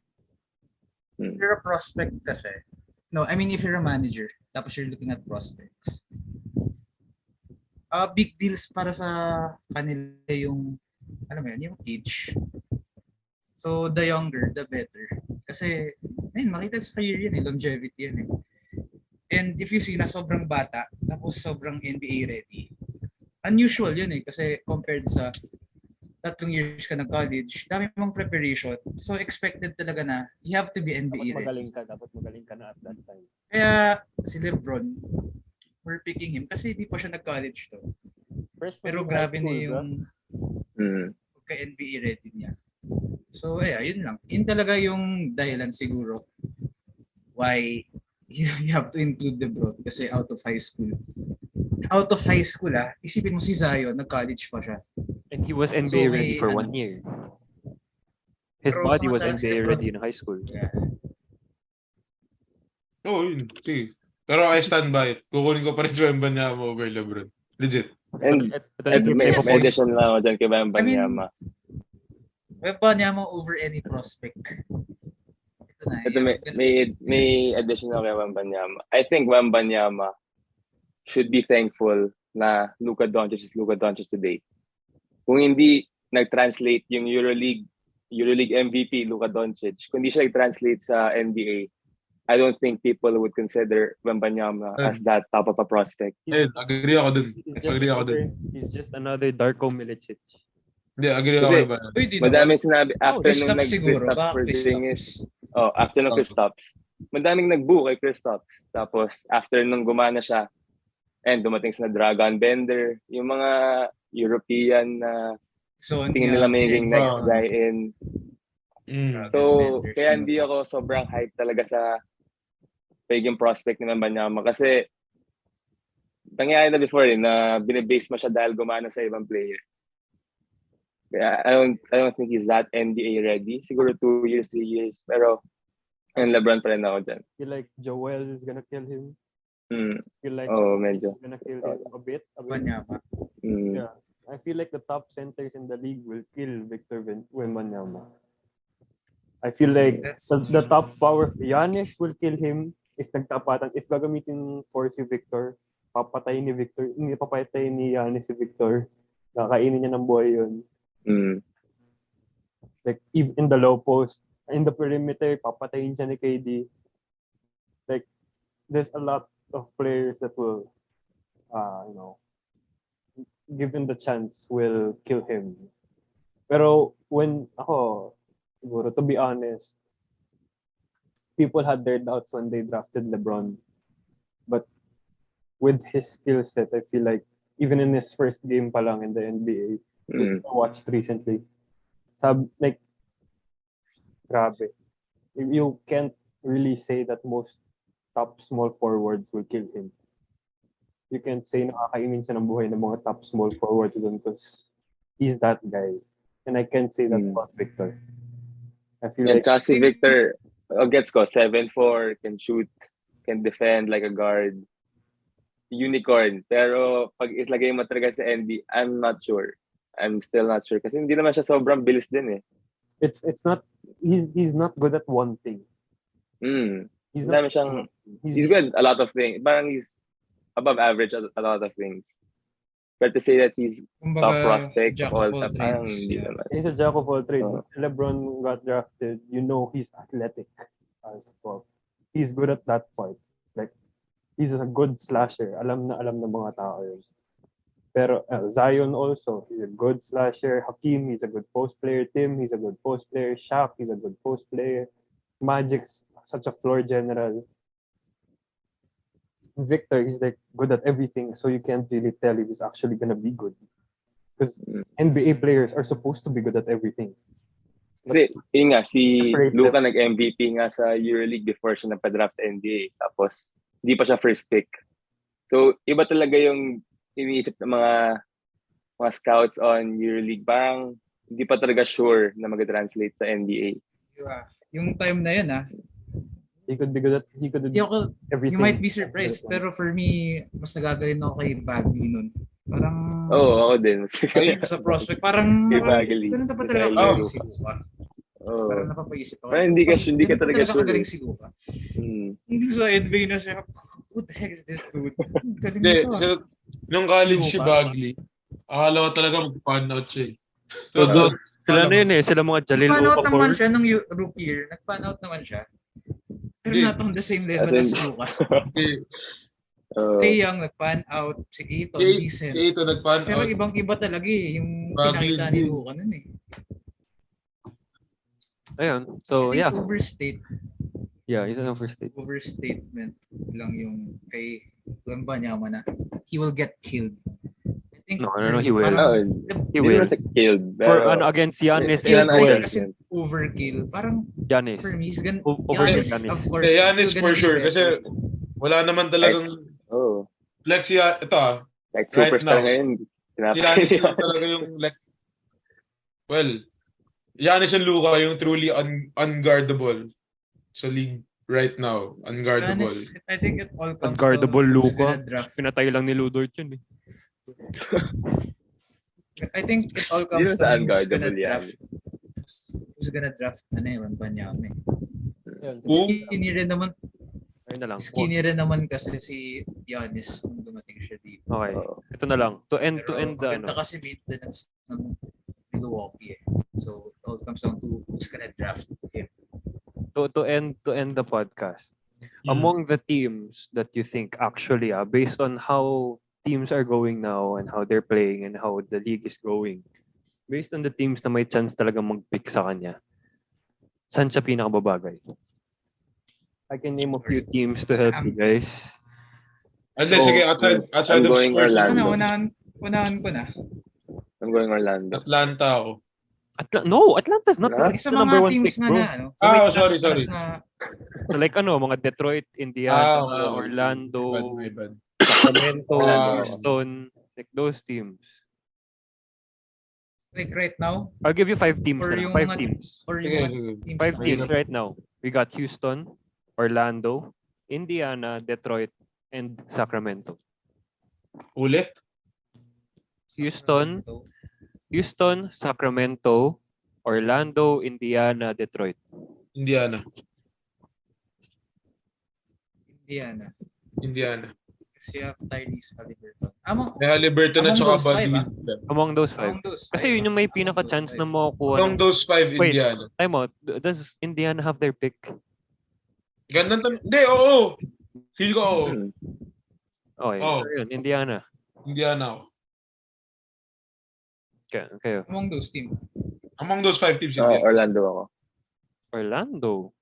if you're a prospect kasi, no, I mean if you're a manager, tapos you're looking at prospects, big deals para sa kanila yung, alam mo yun, yung age. So, the younger, the better. Kasi, makita sa career yan longevity yan And if you see na sobrang bata, tapos sobrang NBA ready, unusual yun kasi compared sa 3 years ka nag-college, dami mong preparation. So, expected talaga na you have to be NBA ready. Dapat magaling ka na at that time. Kaya, si LeBron, we're picking him kasi hindi pa siya nag-college to. Pero grabe na yung pagka-NBA ready niya. So, yun lang. Yun talaga yung dahilan siguro why you have to include LeBron kasi out of high school. Out of high school, isipin mo si Zion, nag-college pa siya. And he was NBA ready for 1 year. His body was NBA ready in high school. Yeah. Yun. Sige. Pero I stand by it. Kukunin ko pa rin si Wembanyama over LeBron. Legit. And may addition lang ako dyan kay Wembanyama. Wembanyama over any prospect. Ito may addition ako kay Wembanyama. I think Wembanyama should be thankful na Luka Doncic is Luka Doncic today. Kung hindi nag-translate yung EuroLeague MVP Luka Doncic, kung hindi siya nag-translate sa NBA, I don't think people would consider Wembanyama as that top of a prospect. Agree ako dun. He's just another Darko Milicic. Hindi, agree ako ba? Madaming sinabi after nung nag-Kristaps for Porzingis. After nung Kristaps. Madaming nag-boo kay Kristaps. Tapos after nung gumana siya and dumating sa Dragon Bender, yung mga European na tingin nila magiging next guy in. So, kaya hindi ako sobrang hype talaga sa pagiging prospect ni Wembanyama kasi nangyari na before na binibase mo siya dahil gumana sa ibang player. Kaya I don't think he's that NBA ready. Siguro 2 years, 3 years. Pero And LeBron pa rin ako dyan. Feel like Joel is gonna kill him. Feel like Medyo. he's gonna kill him a bit. Wembanyama. Yeah. I feel like the top centers in the league will kill Victor Wembanyama. I feel like the top power, Giannis will kill him if nagtapatan. If gagamitin for si Victor, papatay ni Victor. Hindi papatay ni Giannis si Victor. Kakainin niya ng buhay yun. Like, even in the low post, in the perimeter, papatayin siya ni KD. Like, there's a lot of players that will, given the chance, will kill him. Pero when ako, siguro, to be honest, people had their doubts when they drafted LeBron. But with his skill set, I feel like even in his first game pa lang in the NBA, which I watched recently, grabe. You can't really say that most top small forwards will kill him. You can't say nakakainin siya ng buhay ng mga top small forwards doon because he's that guy. And I can't say that about Victor. I feel like... Si Victor, gets ko, 7'4", can shoot, can defend like a guard. Unicorn. Pero pag islagay mo talaga sa NBA, I'm not sure. I'm still not sure. Kasi hindi naman siya sobrang bilis din eh. It's not... He's not good at one thing. He's good a lot of things. Parang he's above average at a lot of things. But to say that he's top prospect, parang hindi naman. He's a jack of all trades. LeBron got drafted. You know he's athletic. He's good at that part. Like, he's a good slasher. Alam na mga tao yun. Pero Zion also, he's a good slasher. Hakeem, he's a good post player. Tim, he's a good post player. Shaq, he's a good post player. Magic's such a floor general. Victor, he's like good at everything, so you can't really tell if he's actually gonna be good. Because NBA players are supposed to be good at everything. Kasi, yun nga, si Luka nag-MVP nga sa EuroLeague before siya napadraft sa NBA. Tapos, hindi pa siya first pick. So, iba talaga yung iniisip ng mga scouts on EuroLeague. Parang, hindi pa talaga sure na mag-translate sa NBA. Diba? Yung time na yun, he could be good at everything. You might be surprised, pero for me, mas nagagaling ako kay Bagley nun. Parang... ako din. Sa prospect, parang... Ganun na pa talaga ako si Luka. Parang napapaisip ako. Hindi ka talaga sure. Kagaling si Luka. Hindi sa NBA na siya, who the heck is this dude? Hindi, nung college si Bagley, akala ko talaga mag-pan out siya. So, sila na yun eh, sila mga Jalil Okafor. Nag-pan out naman siya nung rookie year. Nag-pan out naman siya. Pero not on the same level as Luka. Trey Young nag-pan out, si Ito, decent. Ito nag-pan out. Pero ibang-iba talaga yung pinakita ni Luka nun eh. Ayun. So, yeah. Overstate. Yeah, he's an overstate. Overstatement lang yung kay Wembanyama na he will get killed. I think he will. He will. Killed. For against Giannis and Joel. Kasi overkill. Parang Giannis. For me, Giannis, of course. Giannis for sure. Kasi wala naman talagang flex ito like superstar ngayon. Giannis talaga yung Giannis and Luka yung truly unguardable sa league right now. Unguardable. Giannis, I think it all comes unguardable to Luka. Pinatay lang ni Ludort yun eh. I think it all comes to who's gonna draft Wembanyama. Skinny rin naman. Skinny rin naman kasi si Giannis nung dumating siya dito. Okay. Ito na lang. To end Maganda kasi maintenance ng Milwaukee eh. So it all comes down to who's gonna draft him. To end the podcast. Among the teams that you think actually based on how teams are going now and how they're playing and how the league is going, based on the teams na may chance talaga mag-pick sa kanya, saan siya pinakababagay? I can name a few teams to help you guys. Sige, outside of Spurs. Unahan ko na. I'm going Orlando. Atlanta ako. Atlanta's not the number one pick, bro. Sorry. So like mga Detroit, Indiana, Orlando, Sacramento, Boston, like those teams. Like right now? I'll give you 5 teams. Or yung 5 teams. Or yung teams 5 teams right now. We got Houston, Orlando, Indiana, Detroit, and Sacramento. Ulit? Houston, Sacramento, Orlando, Indiana, Detroit. Indiana. Indiana. Kasi Tyrese Haliburton. May Haliburton at among saka those five, Buddy. Among those five. Kasi yun yung may pinaka-chance na makukuha. Among those five, Wait, Indiana. time out. Does Indiana have their pick? Gandang tanong. Hindi, oo. Feel ko oo. Okay, so yun, Indiana. Indiana ako. Kayo. Among those teams. Among those five teams, Indiana. Orlando ako. Orlando.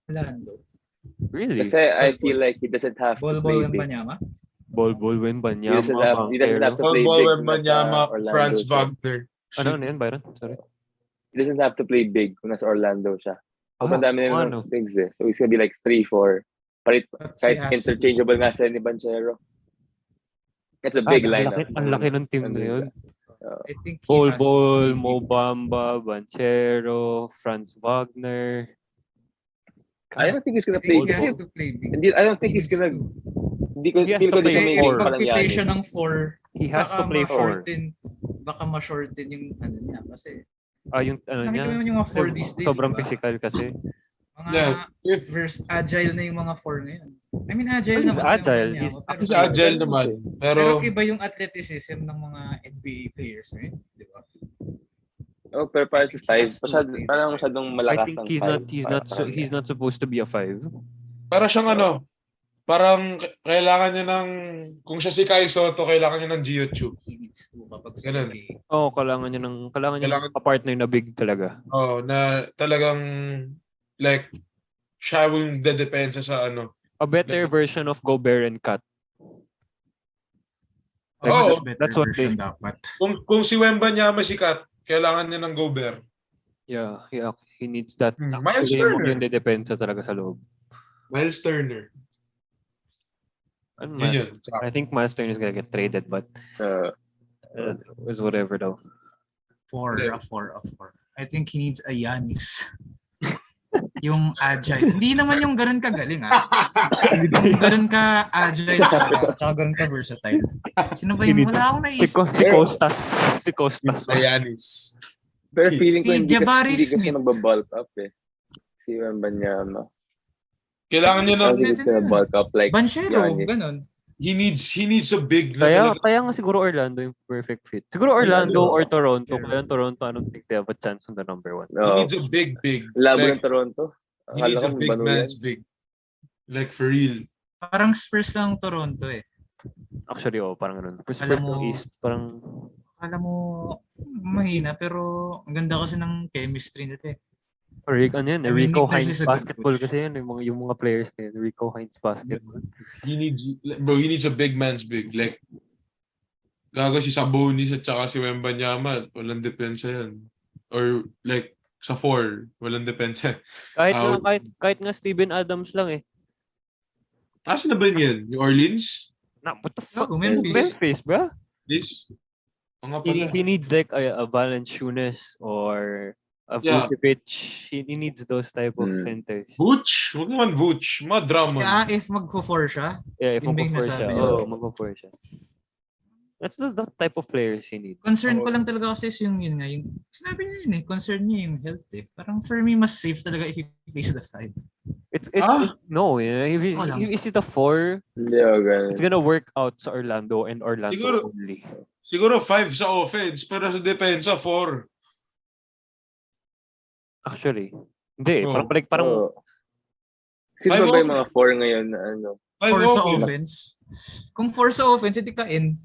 Really? Kasi I feel like he doesn't have to play big. Wembanyama. Wembanyama. He doesn't have to play big. Wembanyama, Franz Wagner. Ano yan, Byron? Sorry. He doesn't have to play big kung nasa Orlando siya. Ang dami nila ng things eh. So he's gonna be like 3-4. Kahit interchangeable nga sila ni Banchero. That's a big lineup. Ang laki ng team na yun. I think Bol, Mo Bamba, Banchero, Franz Wagner. I don't think he's gonna play big. I don't think he's gonna. Hindi ko play four. Pag-play siya ng 4, he has to play 4. Baka ma-shorten yung ano niya kasi. Yung ano niya. Nakita mo yung mga 4 these days. Sobrang physical kasi. Agile na yung mga 4 ngayon. I mean, agile naman. Agile naman. Pero iba yung athleticism ng mga NBA players, right? Di ba? Pero para sa 5, parang masyadong malakas ng 5. He's not supposed to be a 5. Para siyang parang kailangan niya ng, kung siya si Kai Soto, kailangan niya ng Gio-Chu. He needs to kapag ganun. Kailangan niya ng partner na big talaga. Na talagang like siya yung dedepensa sa A better version of Gobert and Kat. That's what they dapat. Kung si Wembanyama si Kat, kailangan niya ng Gobert. Yeah, he needs that. Miles Turner. Yung dedepensa talaga sa loob. Miles Turner. Yun. I think Miles Turner is gonna get traded, but was whatever though. 4. I think he needs a Giannis. Yung agile. Hindi naman yung ganun kagaling Yung ganun ka agile tsaka ganun ka versatile. Sino ba yung wala akong naisip? Si Costas. Giannis. Pero feeling ko hindi kasi mag-bulk up eh. Si Wembanyama. Kailangan niya ng bulk up like Banchero, ganun. He needs a big kaya nga siguro Orlando yung perfect fit. Siguro Orlando or Toronto. Kaya Toronto, I don't think they have a chance on the number 1. No. He needs a big. Labo ng Toronto. He needs a big man's big. Like for real. Parang Spurs lang Toronto eh. Actually, parang ganun. Spurs ng East, parang... Alam mo, mahina pero ang ganda kasi ng chemistry nito eh. Rico Hines Basketball kasi yun, yung mga players na yun. Rico Hines Basketball. He needs a big man's big. Like, gago si Sabonis at saka si Wembanyama, walang depensa yan. Or like, sa 4, walang depensa. Kahit nga Steven Adams lang eh. Asa na ba yun? Yung Orleans? What the fuck? Memphis, bro? This? He needs like a Valanciunas or a Vucevic. He needs those type of centers. Vuce? Huwag naman Vuce. Mga drama. If magpo-4 siya. If magpo-4 siya. Magpo-4 siya. That's the type of players he needs. Concern ko lang talaga kasi yung sinabi niya yun eh. Concern niya yung health eh. Parang for me, mas safe talaga if he plays the 5. No, if he's the 4, it's gonna work out sa Orlando and Orlando only. Siguro 5 sa offense, pero sa depensa 4. Actually, hindi. Parang sino ba yung mga 4 ngayon na 4 sa offense? Kung 4 sa offense, hindi Kain.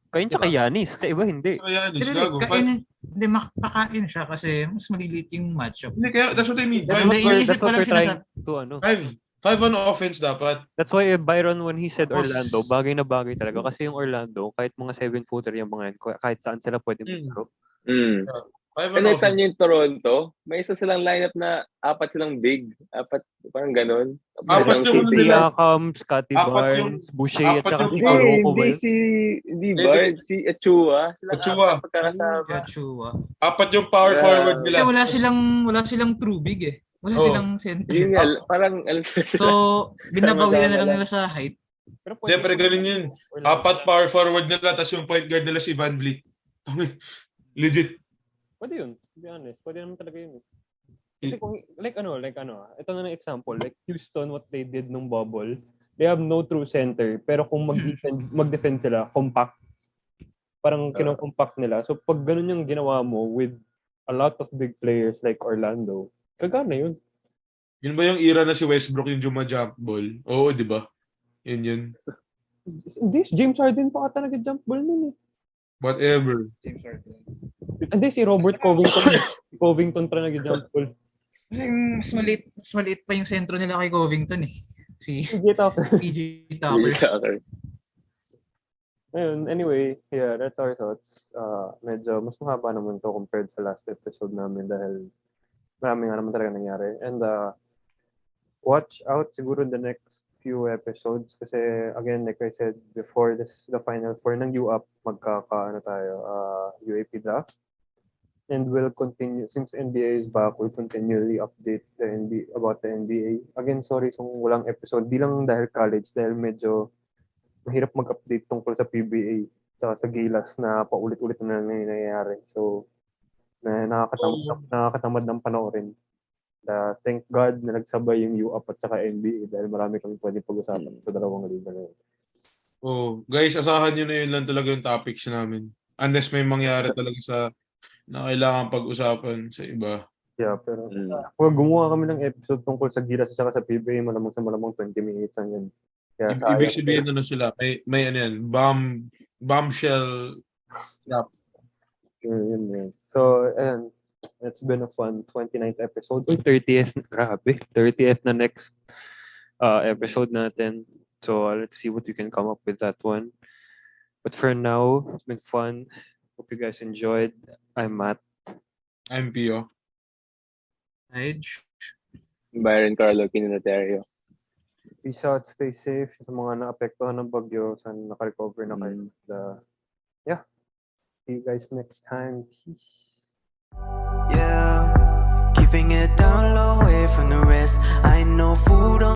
Kain tsaka Giannis. Sa iba, hindi. Kain, hindi makakain siya kasi mas maliliit yung matchup. Hindi, kaya that's what I mean. Iniisip pa lang sinasabi. 5 on offense dapat. That's why Byron, when he said Orlando, bagay na bagay talaga. Kasi yung Orlando, kahit mga 7-footer yung mga yan, kahit saan sila pwede maglaro. Kaya yung Toronto, may isa silang lineup na 4 silang big. 4, parang ganon. 4 yung Siakam, Scotty Barnes, Boucher, at saka si Carlo. Hindi Barnes, si Achua. Achua. 4 yung power forward nila. Kasi wala silang true big eh. Wala Oo. silang center. Yun nga, parang alam So, binabawian na lang Sama-sama nila sa height. Pero Hindi, pero ganun yun. Or Apat power forward nila, tapos yung point guard nila si Van Vliet. Legit. Pwede yun, to be honest. Pwede naman talaga yun. Kasi kung, like ano, ito na ng example, like Houston, what they did nung bubble, they have no true center, pero kung mag-defend sila, compact. Parang kinocompact nila. So, pag ganun yung ginawa mo with a lot of big players like Orlando, kagana yun. Yun ba yung era na si Westbrook yung jump ball? Oo, di ba? Yun. Hindi, James Harden pa ata nag-jump ball nun eh. Whatever. James Harden. Hindi, si Robert Covington. Si Covington pa nag-jump ball. Kasi mas maliit pa yung sentro nila kay Covington eh. Si PJ Tucker. PJ Tucker. Okay. Ayun, anyway, yeah, that's our thoughts. Medyo mas mahaba naman to compared sa last episode namin dahil marami nga naman talaga nangyari. And watch out siguro the next few episodes kasi again, like I said before, this the final four ng UAP, UAP draft. And we'll continue, since NBA is back, we'll continually update about the NBA. Again, sorry kung walang episode. Di lang dahil college, dahil medyo mahirap mag-update tungkol sa PBA sa Gilas na paulit-ulit na nangyayari. So, nakakatamad ng panoorin. Thank God na nagsabay yung UAP at saka NBA dahil marami kami pwede pag-usapan sa dalawang liga na yun. Oh, guys, asahan nyo na yun lang talaga yung topics namin. Unless may mangyari talaga sa na kailangan pag-usapan sa iba. Yeah, pero kung gumawa kami ng episode tungkol sa Gilas at saka sa PBA, malamang 20 minutes lang yan. Kaya Ibig sabihin na sila, may ano yan, bombshell. Yun. So, ayan, it's been a fun 29th episode. 30th, grabe. 30th na next episode natin. So, let's see what we can come up with that one. But for now, it's been fun. Hope you guys enjoyed. I'm Matt. I'm Pio. Laij. Byron, Carlo, Aquino, Leuterio. Peace out, stay safe. Sa mga naapektuhan ng bagyo, sana nakarecover na kayo. Yeah. See you guys next time. Peace. Yeah, keeping it down low away from the rest. I know food on